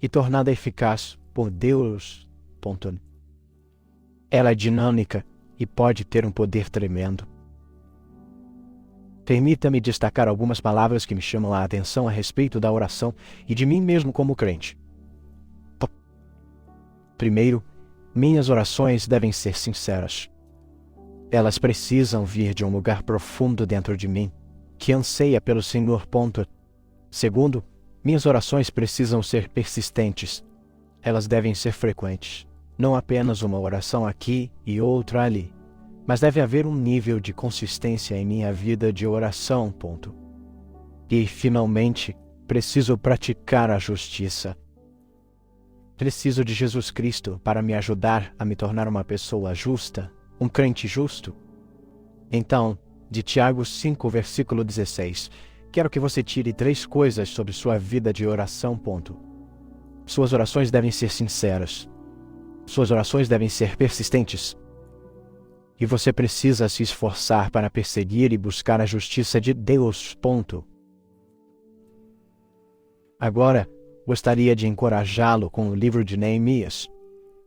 e tornada eficaz por Deus. Ela é dinâmica e pode ter um poder tremendo. Permita-me destacar algumas palavras que me chamam a atenção a respeito da oração e de mim mesmo como crente. Primeiro, minhas orações devem ser sinceras. Elas precisam vir de um lugar profundo dentro de mim, que anseia pelo Senhor. Segundo, minhas orações precisam ser persistentes. Elas devem ser frequentes. Não apenas uma oração aqui e outra ali, mas deve haver um nível de consistência em minha vida de oração. E, finalmente, preciso praticar a justiça. Preciso de Jesus Cristo para me ajudar a me tornar uma pessoa justa, um crente justo. Então, de Tiago 5, versículo 16, quero que você tire 3 coisas sobre sua vida de oração. Suas orações devem ser sinceras. Suas orações devem ser persistentes. E você precisa se esforçar para perseguir e buscar a justiça de Deus. Agora, gostaria de encorajá-lo com o livro de Neemias.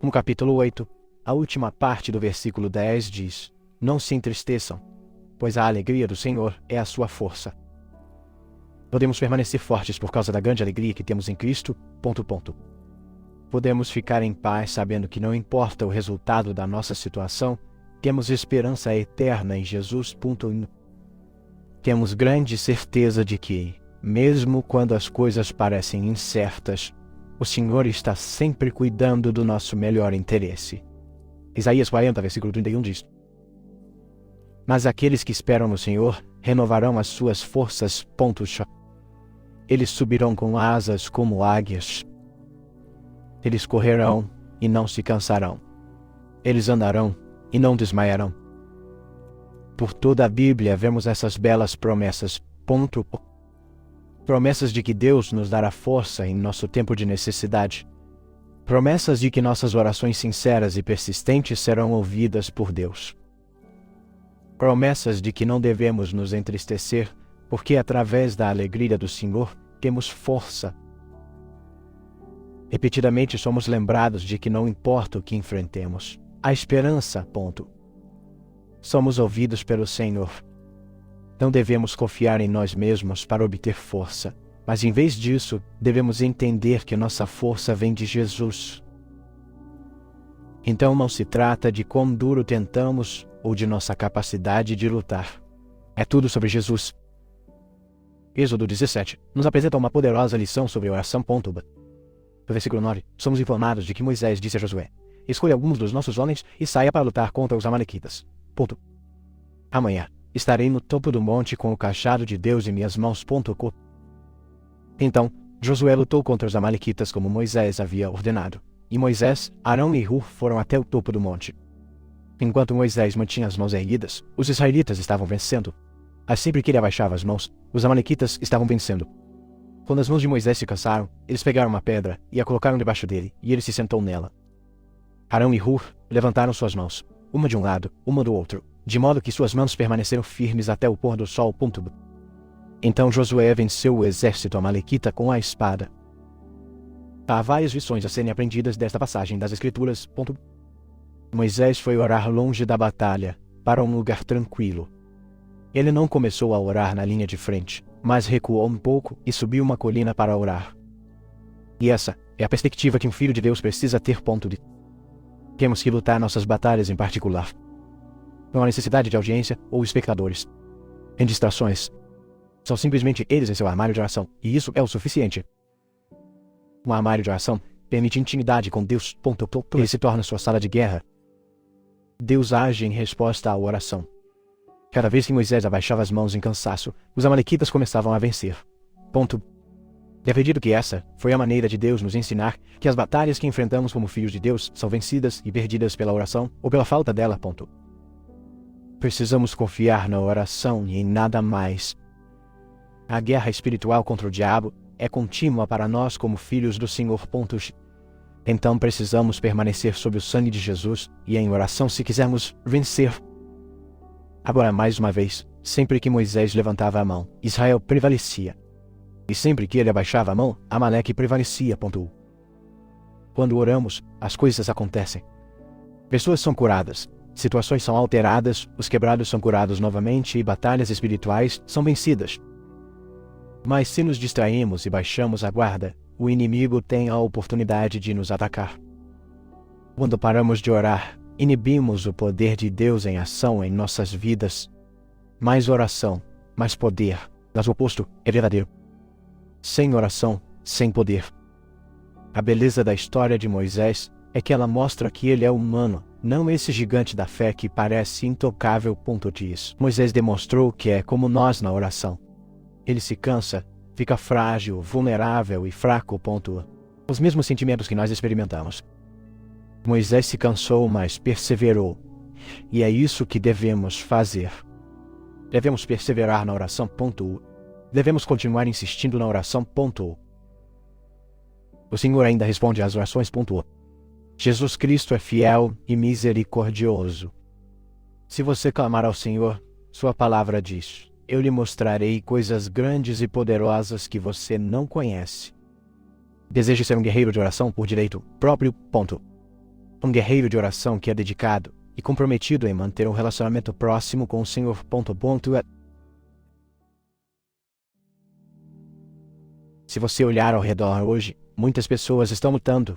No capítulo 8, a última parte do versículo 10 diz: Não se entristeçam, pois a alegria do Senhor é a sua força. Podemos permanecer fortes por causa da grande alegria que temos em Cristo. Podemos ficar em paz sabendo que não importa o resultado da nossa situação, temos esperança eterna em Jesus. Temos grande certeza de que, mesmo quando as coisas parecem incertas, o Senhor está sempre cuidando do nosso melhor interesse. Isaías 40, versículo 31 diz: Mas aqueles que esperam no Senhor renovarão as suas forças. Eles subirão com asas como águias. Eles correrão e não se cansarão. Eles andarão e não desmaiarão. Por toda a Bíblia vemos essas belas promessas. Promessas de que Deus nos dará força em nosso tempo de necessidade. Promessas de que nossas orações sinceras e persistentes serão ouvidas por Deus. Promessas de que não devemos nos entristecer, porque através da alegria do Senhor temos força. Repetidamente somos lembrados de que não importa o que enfrentemos, a esperança. Somos ouvidos pelo Senhor. Não devemos confiar em nós mesmos para obter força, mas em vez disso, devemos entender que nossa força vem de Jesus. Então não se trata de quão duro tentamos ou de nossa capacidade de lutar. É tudo sobre Jesus. Êxodo 17 nos apresenta uma poderosa lição sobre oração. No versículo 9, somos informados de que Moisés disse a Josué: Escolha alguns dos nossos homens e saia para lutar contra os amalequitas. Amanhã estarei no topo do monte com o cajado de Deus em minhas mãos. Então, Josué lutou contra os amalequitas como Moisés havia ordenado, e Moisés, Arão e Hur foram até o topo do monte. Enquanto Moisés mantinha as mãos erguidas, os israelitas estavam vencendo. Mas sempre que ele abaixava as mãos, os amalequitas estavam vencendo. Quando as mãos de Moisés se cansaram, eles pegaram uma pedra e a colocaram debaixo dele, e ele se sentou nela. Arão e Hur levantaram suas mãos, uma de um lado, uma do outro, de modo que suas mãos permaneceram firmes até o pôr do sol. Então Josué venceu o exército amalequita com a espada. Há várias lições a serem aprendidas desta passagem das Escrituras. Moisés foi orar longe da batalha, para um lugar tranquilo. Ele não começou a orar na linha de frente, mas recuou um pouco e subiu uma colina para orar. E essa é a perspectiva que um filho de Deus precisa ter. Temos que lutar nossas batalhas em particular. Não há necessidade de audiência ou espectadores. Em distrações. São simplesmente eles em seu armário de oração, e isso é o suficiente. Um armário de oração permite intimidade com Deus. Ele se torna sua sala de guerra. Deus age em resposta à oração. Cada vez que Moisés abaixava as mãos em cansaço, os amalequitas começavam a vencer. E acredito que essa foi a maneira de Deus nos ensinar que as batalhas que enfrentamos como filhos de Deus são vencidas e perdidas pela oração ou pela falta dela. Precisamos confiar na oração e em nada mais. A guerra espiritual contra o diabo é contínua para nós como filhos do Senhor. Então precisamos permanecer sob o sangue de Jesus e em oração se quisermos vencer. Agora, mais uma vez, sempre que Moisés levantava a mão, Israel prevalecia. E sempre que ele abaixava a mão, Amaleque prevalecia. Quando oramos, as coisas acontecem. Pessoas são curadas, situações são alteradas, os quebrados são curados novamente e batalhas espirituais são vencidas. Mas se nos distraímos e baixamos a guarda, o inimigo tem a oportunidade de nos atacar. Quando paramos de orar, inibimos o poder de Deus em ação em nossas vidas. Mais oração, mais poder. Mas o oposto é verdadeiro. Sem oração, sem poder. A beleza da história de Moisés é que ela mostra que ele é humano, não esse gigante da fé que parece intocável. Diz. Moisés demonstrou que é como nós na oração. Ele se cansa, fica frágil, vulnerável e fraco. Os mesmos sentimentos que nós experimentamos. Moisés se cansou, mas perseverou. E é isso que devemos fazer. Devemos perseverar na oração. Devemos continuar insistindo na oração. O Senhor ainda responde às orações. Jesus Cristo é fiel e misericordioso. Se você clamar ao Senhor, sua palavra diz: eu lhe mostrarei coisas grandes e poderosas que você não conhece. Deseja ser um guerreiro de oração por direito próprio. Um guerreiro de oração que é dedicado e comprometido em manter um relacionamento próximo com o Senhor. Se você olhar ao redor hoje, muitas pessoas estão lutando.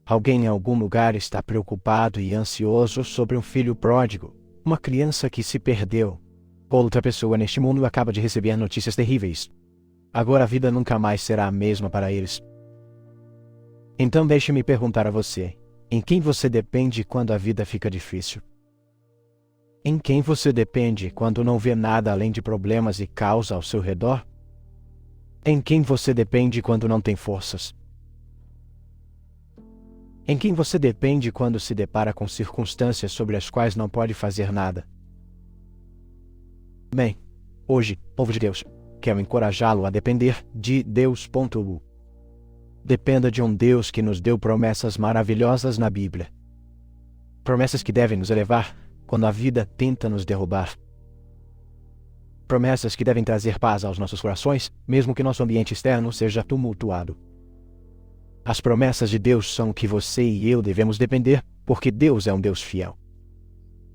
Alguém em algum lugar está preocupado e ansioso sobre um filho pródigo, uma criança que se perdeu. Outra pessoa neste mundo acaba de receber notícias terríveis. Agora a vida nunca mais será a mesma para eles. Então deixe-me perguntar a você: em quem você depende quando a vida fica difícil? Em quem você depende quando não vê nada além de problemas e caos ao seu redor? Em quem você depende quando não tem forças? Em quem você depende quando se depara com circunstâncias sobre as quais não pode fazer nada? Bem, hoje, povo de Deus, quero encorajá-lo a depender de Deus. Dependa de um Deus que nos deu promessas maravilhosas na Bíblia. Promessas que devem nos elevar quando a vida tenta nos derrubar. Promessas que devem trazer paz aos nossos corações, mesmo que nosso ambiente externo seja tumultuado. As promessas de Deus são que você e eu devemos depender, porque Deus é um Deus fiel.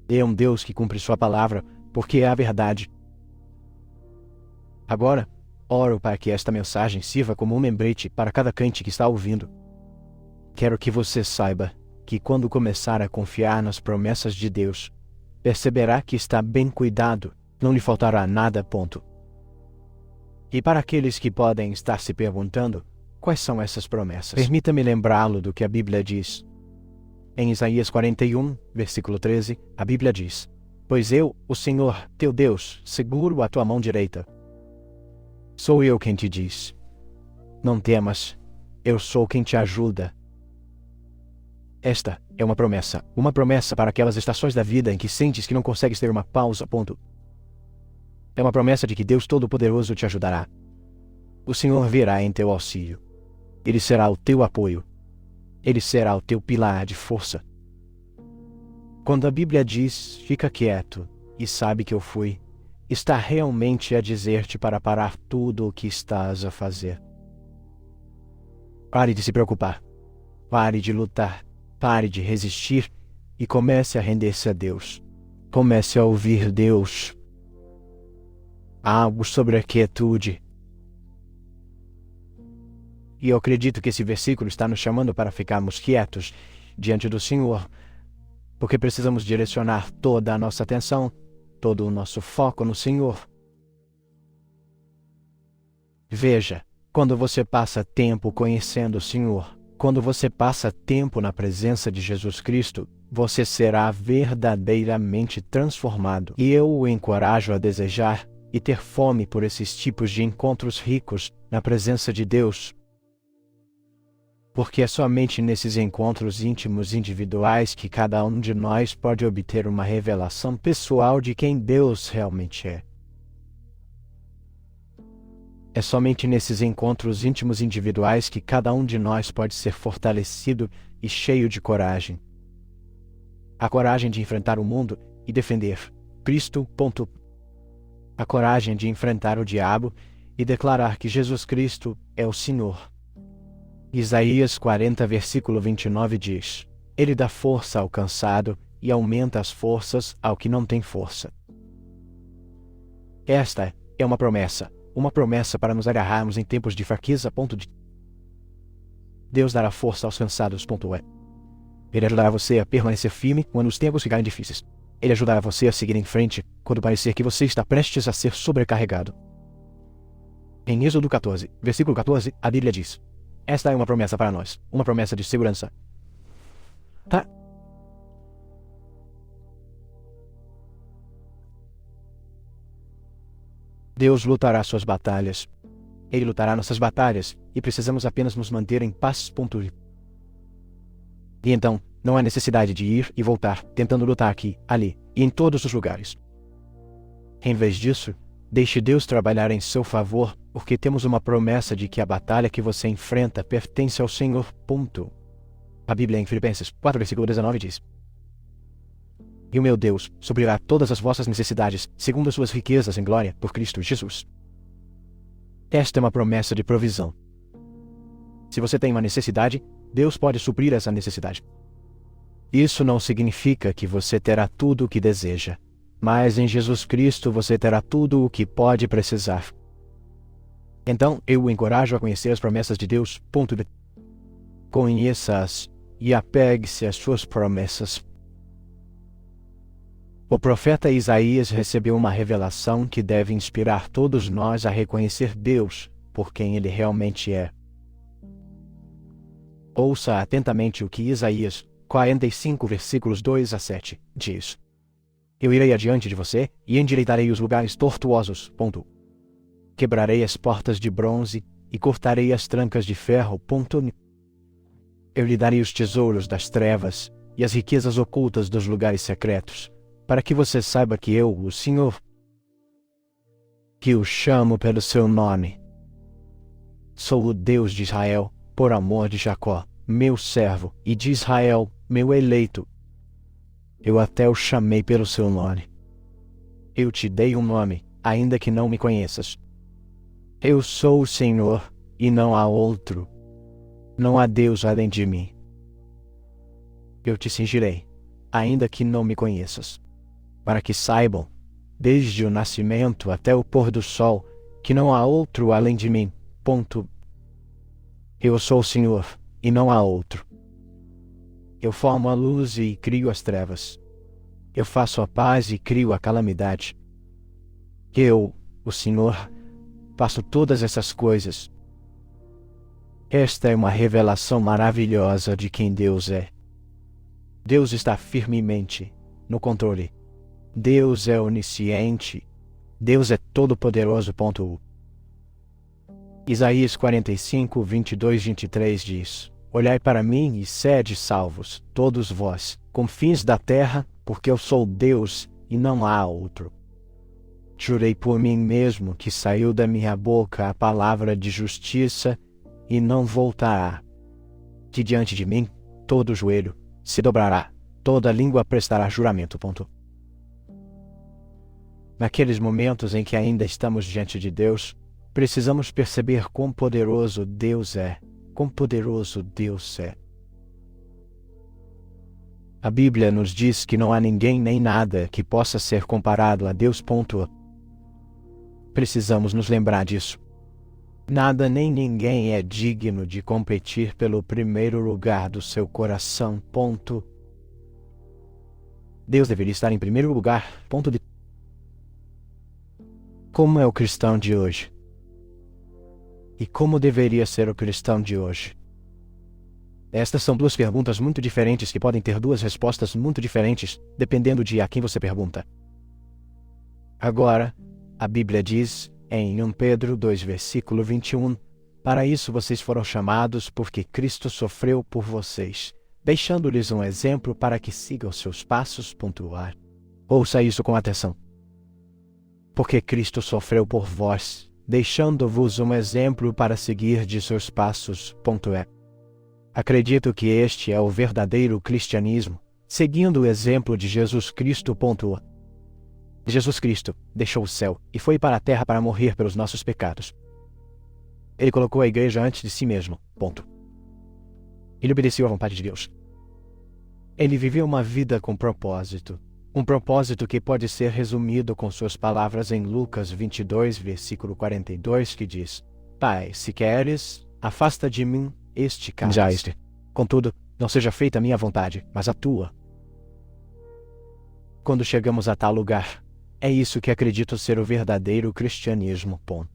É um Deus que cumpre sua palavra, porque é a verdade. Agora, oro para que esta mensagem sirva como um lembrete para cada crente que está ouvindo. Quero que você saiba que quando começar a confiar nas promessas de Deus, perceberá que está bem cuidado, não lhe faltará nada. E para aqueles que podem estar se perguntando, quais são essas promessas? Permita-me lembrá-lo do que a Bíblia diz. Em Isaías 41, versículo 13, a Bíblia diz: pois eu, o Senhor, teu Deus, seguro a tua mão direita. Sou eu quem te diz: não temas, eu sou quem te ajuda. Esta é uma promessa para aquelas estações da vida em que sentes que não consegues ter uma pausa. É uma promessa de que Deus Todo-Poderoso te ajudará. O Senhor virá em teu auxílio. Ele será o teu apoio. Ele será o teu pilar de força. Quando a Bíblia diz: fica quieto e sabe que eu fui, está realmente a dizer-te para parar tudo o que estás a fazer. Pare de se preocupar. Pare de lutar. Pare de resistir e comece a render-se a Deus. Comece a ouvir Deus. Algo sobre a quietude. E eu acredito que esse versículo está nos chamando para ficarmos quietos diante do Senhor, porque precisamos direcionar toda a nossa atenção, todo o nosso foco no Senhor. Veja, quando você passa tempo conhecendo o Senhor, quando você passa tempo na presença de Jesus Cristo, você será verdadeiramente transformado. E eu o encorajo a desejar e ter fome por esses tipos de encontros ricos na presença de Deus. Porque é somente nesses encontros íntimos individuais que cada um de nós pode obter uma revelação pessoal de quem Deus realmente é. É somente nesses encontros íntimos individuais que cada um de nós pode ser fortalecido e cheio de coragem. A coragem de enfrentar o mundo e defender Cristo. A coragem de enfrentar o diabo e declarar que Jesus Cristo é o Senhor. Isaías 40, versículo 29 diz: Ele dá força ao cansado e aumenta as forças ao que não tem força. Esta é uma promessa para nos agarrarmos em tempos de fraqueza. Deus dará força aos cansados. Ele ajudará você a permanecer firme quando os tempos ficarem difíceis. Ele ajudará você a seguir em frente quando parecer que você está prestes a ser sobrecarregado. Em Êxodo 14, versículo 14, a Bíblia diz: Esta é uma promessa para nós, uma promessa de segurança. Deus lutará suas batalhas. Ele lutará nossas batalhas e precisamos apenas nos manter em paz. E então, não há necessidade de ir e voltar, tentando lutar aqui, ali e em todos os lugares. Em vez disso, deixe Deus trabalhar em seu favor, porque temos uma promessa de que a batalha que você enfrenta pertence ao Senhor. A Bíblia em Filipenses 4, versículo 19 diz: E o meu Deus suprirá todas as vossas necessidades, segundo as suas riquezas em glória, por Cristo Jesus. Esta é uma promessa de provisão. Se você tem uma necessidade, Deus pode suprir essa necessidade. Isso não significa que você terá tudo o que deseja, mas em Jesus Cristo você terá tudo o que pode precisar. Então, eu o encorajo a conhecer as promessas de Deus. Conheça-as e apegue-se às suas promessas. O profeta Isaías recebeu uma revelação que deve inspirar todos nós a reconhecer Deus por quem Ele realmente é. Ouça atentamente o que Isaías 45, versículos 2 a 7, diz: Eu irei adiante de você e endireitarei os lugares tortuosos. Quebrarei as portas de bronze e cortarei as trancas de ferro. Eu lhe darei os tesouros das trevas e as riquezas ocultas dos lugares secretos, para que você saiba que eu, o Senhor, que o chamo pelo seu nome, sou o Deus de Israel, por amor de Jacó, meu servo, e de Israel, meu eleito. Eu até o chamei pelo seu nome. Eu te dei um nome, ainda que não me conheças. Eu sou o Senhor, e não há outro. Não há Deus além de mim. Eu te cingirei, ainda que não me conheças, para que saibam, desde o nascimento até o pôr do sol, que não há outro além de mim. Eu sou o Senhor, e não há outro. Eu formo a luz e crio as trevas. Eu faço a paz e crio a calamidade. Eu, o Senhor, faço todas essas coisas. Esta é uma revelação maravilhosa de quem Deus é. Deus está firmemente no controle. Deus é onisciente. Deus é todo-poderoso. Isaías 45, 22, 23 diz: Olhai para mim e sede salvos, todos vós, confins da terra, porque eu sou Deus e não há outro. Jurei por mim mesmo que saiu da minha boca a palavra de justiça e não voltará. Que diante de mim todo joelho se dobrará, toda língua prestará juramento. Naqueles momentos em que ainda estamos diante de Deus, precisamos perceber quão poderoso Deus é. Quão poderoso Deus é. A Bíblia nos diz que não há ninguém nem nada que possa ser comparado a Deus. Precisamos nos lembrar disso. Nada nem ninguém é digno de competir pelo primeiro lugar do seu coração. Deus deveria estar em primeiro lugar. Como é o cristão de hoje? E como deveria ser o cristão de hoje? Estas são duas perguntas muito diferentes que podem ter duas respostas muito diferentes, dependendo de a quem você pergunta. Agora, a Bíblia diz, em 1 Pedro 2, versículo 21, Para isso vocês foram chamados, porque Cristo sofreu por vocês, deixando-lhes um exemplo para que sigam seus passos. Ouça isso com atenção. Porque Cristo sofreu por vós, deixando-vos um exemplo para seguir de seus passos. Acredito que este é o verdadeiro cristianismo, seguindo o exemplo de Jesus Cristo. Jesus Cristo deixou o céu e foi para a terra para morrer pelos nossos pecados. Ele colocou a igreja antes de si mesmo. Ponto. Ele obedeceu à vontade de Deus. Ele viveu uma vida com propósito. Um propósito que pode ser resumido com suas palavras em Lucas 22, versículo 42, que diz: Pai, se queres, afasta de mim este cálice. Contudo, não seja feita a minha vontade, mas a tua. Quando chegamos a tal lugar, é isso que acredito ser o verdadeiro cristianismo. Ponto.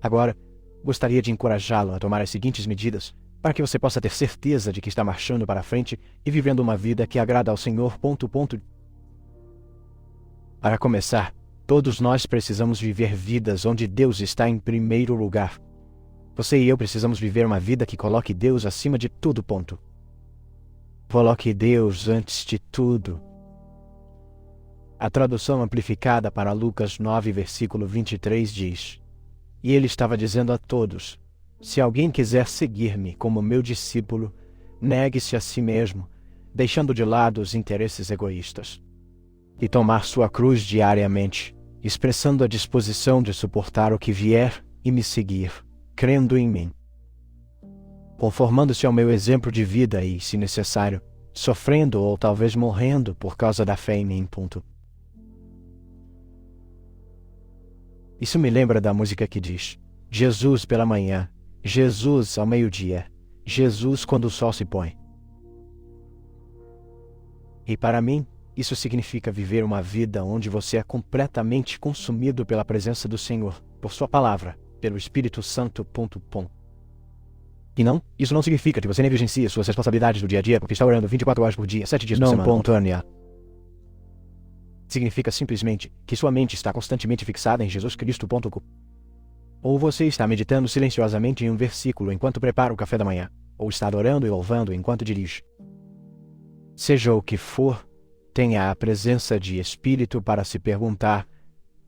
Agora, gostaria de encorajá-lo a tomar as seguintes medidas para que você possa ter certeza de que está marchando para frente e vivendo uma vida que agrada ao Senhor. Para começar, todos nós precisamos viver vidas onde Deus está em primeiro lugar. Você e eu precisamos viver uma vida que coloque Deus acima de tudo. Ponto. Coloque Deus antes de tudo. A tradução amplificada para Lucas 9, versículo 23 diz: E ele estava dizendo a todos: Se alguém quiser seguir-me como meu discípulo, negue-se a si mesmo, deixando de lado os interesses egoístas, e tomar sua cruz diariamente, expressando a disposição de suportar o que vier e me seguir, crendo em mim, conformando-se ao meu exemplo de vida e, se necessário, sofrendo ou talvez morrendo por causa da fé em mim. Ponto. Isso me lembra da música que diz: Jesus pela manhã, Jesus ao meio-dia, Jesus quando o sol se põe. E para mim, isso significa viver uma vida onde você é completamente consumido pela presença do Senhor, por sua palavra, pelo Espírito Santo. E não, isso não significa que você negligencia suas responsabilidades do dia a dia porque está orando 24 horas por dia, 7 dias por semana. Significa simplesmente que sua mente está constantemente fixada em Jesus Cristo. Ou você está meditando silenciosamente em um versículo enquanto prepara o café da manhã, ou está adorando e louvando enquanto dirige. Seja o que for, tenha a presença de Espírito para se perguntar: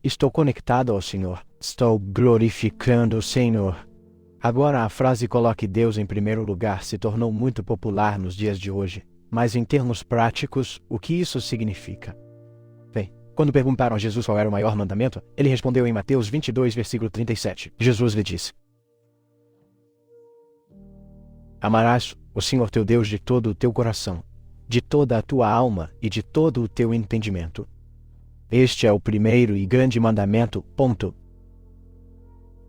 estou conectado ao Senhor? Estou glorificando o Senhor? Agora a frase "coloque Deus em primeiro lugar" se tornou muito popular nos dias de hoje, mas em termos práticos, o que isso significa? Bem, quando perguntaram a Jesus qual era o maior mandamento, ele respondeu em Mateus 22, versículo 37. Jesus lhe disse: Amarás o Senhor teu Deus de todo o teu coração, de toda a tua alma e de todo o teu entendimento. Este é o primeiro e grande mandamento. Ponto.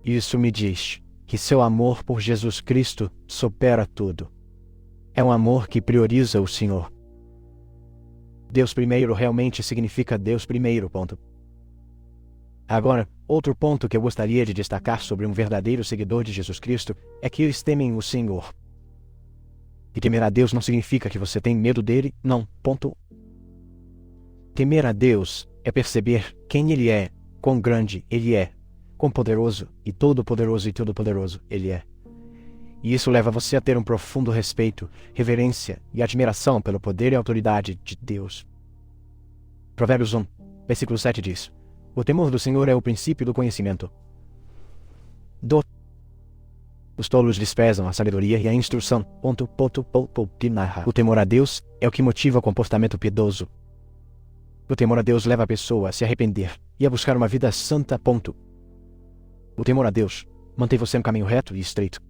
Isso me diz que seu amor por Jesus Cristo supera tudo. É um amor que prioriza o Senhor. Deus primeiro realmente significa Deus primeiro. Ponto. Agora, outro ponto que eu gostaria de destacar sobre um verdadeiro seguidor de Jesus Cristo é que eles temem o Senhor. E temer a Deus não significa que você tem medo dele, não. Ponto. Temer a Deus é perceber quem Ele é, quão grande Ele é, quão poderoso e todo-poderoso Ele é. E isso leva você a ter um profundo respeito, reverência e admiração pelo poder e autoridade de Deus. Provérbios 1, versículo 7 diz: O temor do Senhor é o princípio do conhecimento. Os tolos desprezam a sabedoria e a instrução. O temor a Deus é o que motiva o comportamento piedoso. O temor a Deus leva a pessoa a se arrepender e a buscar uma vida santa. O temor a Deus mantém você no caminho reto e estreito.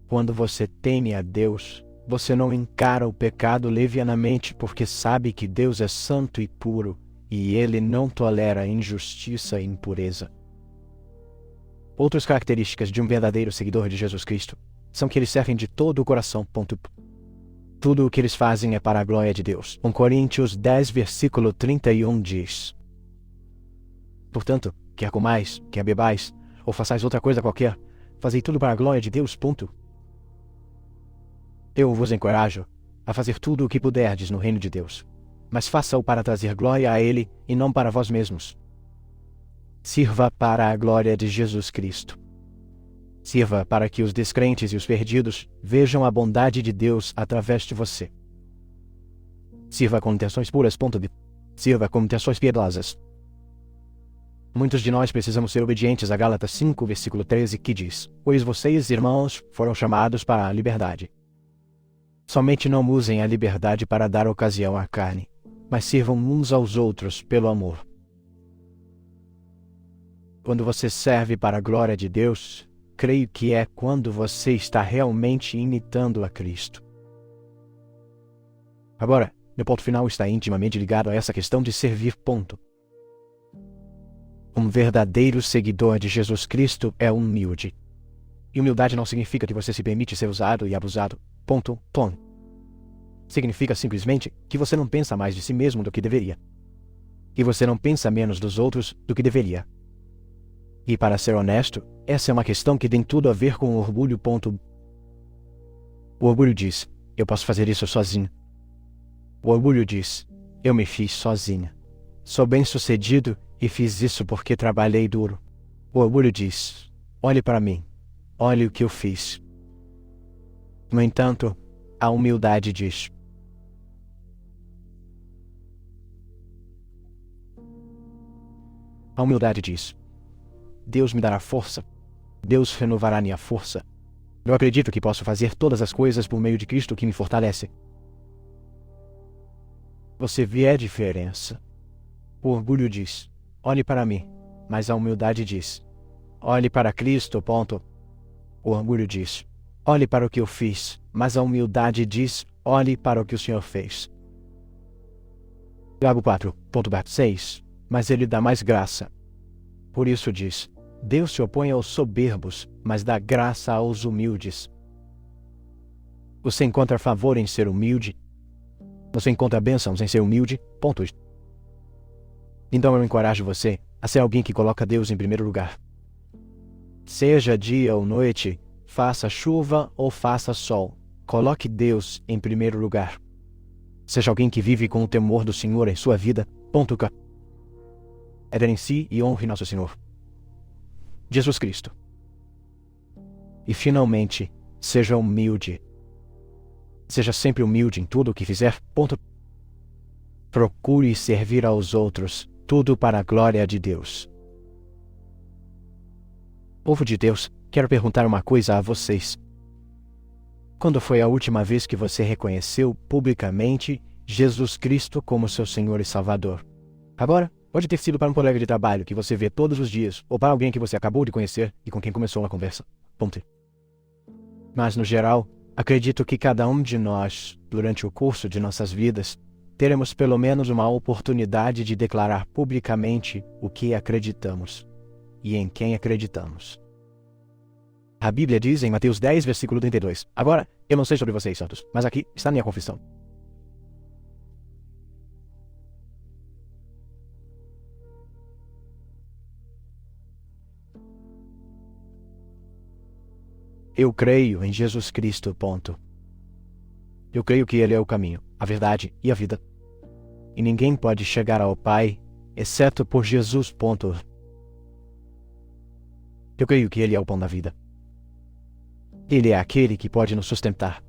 Quando você teme a Deus, você não encara o pecado levianamente porque sabe que Deus é santo e puro e Ele não tolera injustiça e impureza. Outras características de um verdadeiro seguidor de Jesus Cristo são que eles servem de todo o coração. Tudo o que eles fazem é para a glória de Deus. 1 Coríntios 10, versículo 31 diz: Portanto, quer comais, quer bebais, ou façais outra coisa qualquer, fazei tudo para a glória de Deus. Eu vos encorajo a fazer tudo o que puderdes no reino de Deus, mas faça-o para trazer glória a Ele e não para vós mesmos. Sirva para a glória de Jesus Cristo. Sirva para que os descrentes e os perdidos vejam a bondade de Deus através de você. Sirva com intenções puras. Sirva com intenções piedosas. Muitos de nós precisamos ser obedientes a Gálatas 5, versículo 13, que diz: Pois vocês, irmãos, foram chamados para a liberdade. Somente não usem a liberdade para dar ocasião à carne, mas sirvam uns aos outros pelo amor. Quando você serve para a glória de Deus, creio que é quando você está realmente imitando a Cristo. Agora, meu ponto final está intimamente ligado a essa questão de servir. Um verdadeiro seguidor de Jesus Cristo é humilde. E humildade não significa que você se permite ser usado e abusado. Significa simplesmente que você não pensa mais de si mesmo do que deveria. E você não pensa menos dos outros do que deveria. E para ser honesto, essa é uma questão que tem tudo a ver com o orgulho. O orgulho diz, eu posso fazer isso sozinho. O orgulho diz, eu me fiz sozinha. Sou bem-sucedido e fiz isso porque trabalhei duro. O orgulho diz, olhe para mim, olhe o que eu fiz. No entanto, a humildade diz, Deus me dará força. Deus renovará minha força. Eu acredito que posso fazer todas as coisas por meio de Cristo que me fortalece. Você vê a diferença. O orgulho diz, olhe para mim, mas a humildade diz, olhe para Cristo. O orgulho diz, olhe para o que eu fiz, mas a humildade diz, olhe para o que o Senhor fez. Tiago 4:6, mas Ele dá mais graça. Por isso diz, Deus se opõe aos soberbos, mas dá graça aos humildes. Você encontra favor em ser humilde? Você encontra bênçãos em ser humilde? Então eu encorajo você a ser alguém que coloca Deus em primeiro lugar. Seja dia ou noite, faça chuva ou faça sol, coloque Deus em primeiro lugar. Seja alguém que vive com o temor do Senhor em sua vida. Reverencie e honre nosso Senhor Jesus Cristo. E finalmente, seja humilde. Seja sempre humilde em tudo o que fizer. Procure servir aos outros, tudo para a glória de Deus. Povo de Deus, quero perguntar uma coisa a vocês. Quando foi a última vez que você reconheceu publicamente Jesus Cristo como seu Senhor e Salvador? Agora, pode ter sido para um colega de trabalho que você vê todos os dias, ou para alguém que você acabou de conhecer e com quem começou uma conversa. Mas, no geral, acredito que cada um de nós, durante o curso de nossas vidas, teremos pelo menos uma oportunidade de declarar publicamente o que acreditamos e em quem acreditamos. A Bíblia diz em Mateus 10, versículo 32. Agora, eu não sei sobre vocês, santos, mas aqui está a minha confissão. Eu creio em Jesus Cristo. Eu creio que Ele é o caminho, a verdade e a vida. E ninguém pode chegar ao Pai, exceto por Jesus. Eu creio que Ele é o pão da vida. Ele é aquele que pode nos sustentar.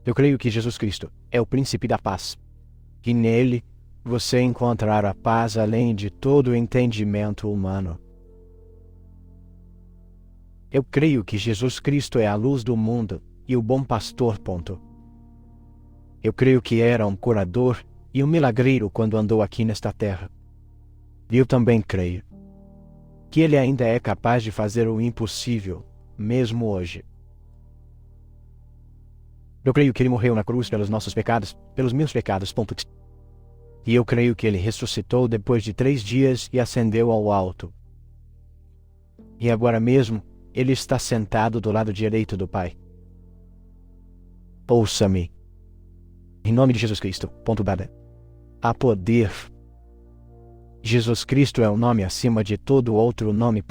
Eu creio que Jesus Cristo é o príncipe da paz. E nele você encontrará paz além de todo o entendimento humano. Eu creio que Jesus Cristo é a luz do mundo e o bom pastor. Eu creio que era um curador e um milagreiro quando andou aqui nesta terra. E eu também creio que Ele ainda é capaz de fazer o impossível, mesmo hoje. Eu creio que Ele morreu na cruz pelos nossos pecados, pelos meus pecados. E eu creio que Ele ressuscitou depois de 3 dias e ascendeu ao alto. E agora mesmo, Ele está sentado do lado direito do Pai. Ouça-me. Em nome de Jesus Cristo. Há poder. Jesus Cristo é o nome acima de todo outro nome.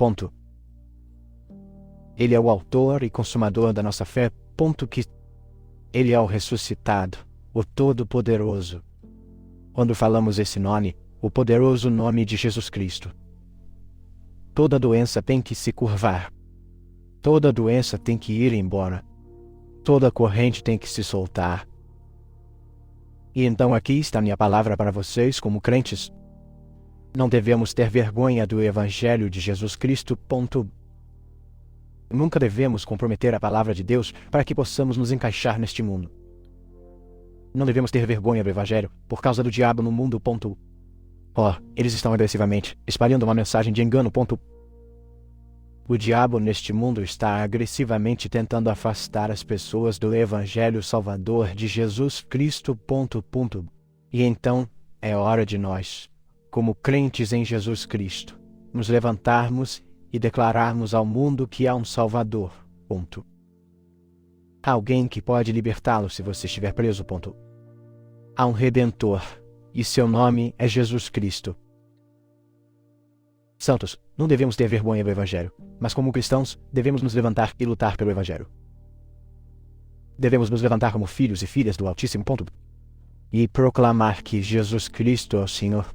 Ele é o autor e consumador da nossa fé. Ele é o ressuscitado, o Todo-Poderoso. Quando falamos esse nome, o poderoso nome de Jesus Cristo, toda doença tem que se curvar. Toda doença tem que ir embora. Toda corrente tem que se soltar. E então aqui está minha palavra para vocês como crentes. Não devemos ter vergonha do Evangelho de Jesus Cristo. Nunca devemos comprometer a palavra de Deus para que possamos nos encaixar neste mundo. Não devemos ter vergonha do Evangelho, por causa do diabo no mundo. Eles estão agressivamente espalhando uma mensagem de engano. O diabo neste mundo está agressivamente tentando afastar as pessoas do Evangelho Salvador de Jesus Cristo. E então é hora de nós, como crentes em Jesus Cristo, nos levantarmos e declararmos ao mundo que há um Salvador. Há alguém que pode libertá-lo se você estiver preso. Há um Redentor, e seu nome é Jesus Cristo. Santos, não devemos ter vergonha do Evangelho, mas como cristãos, devemos nos levantar e lutar pelo Evangelho. Devemos nos levantar como filhos e filhas do Altíssimo. E proclamar que Jesus Cristo é o Senhor.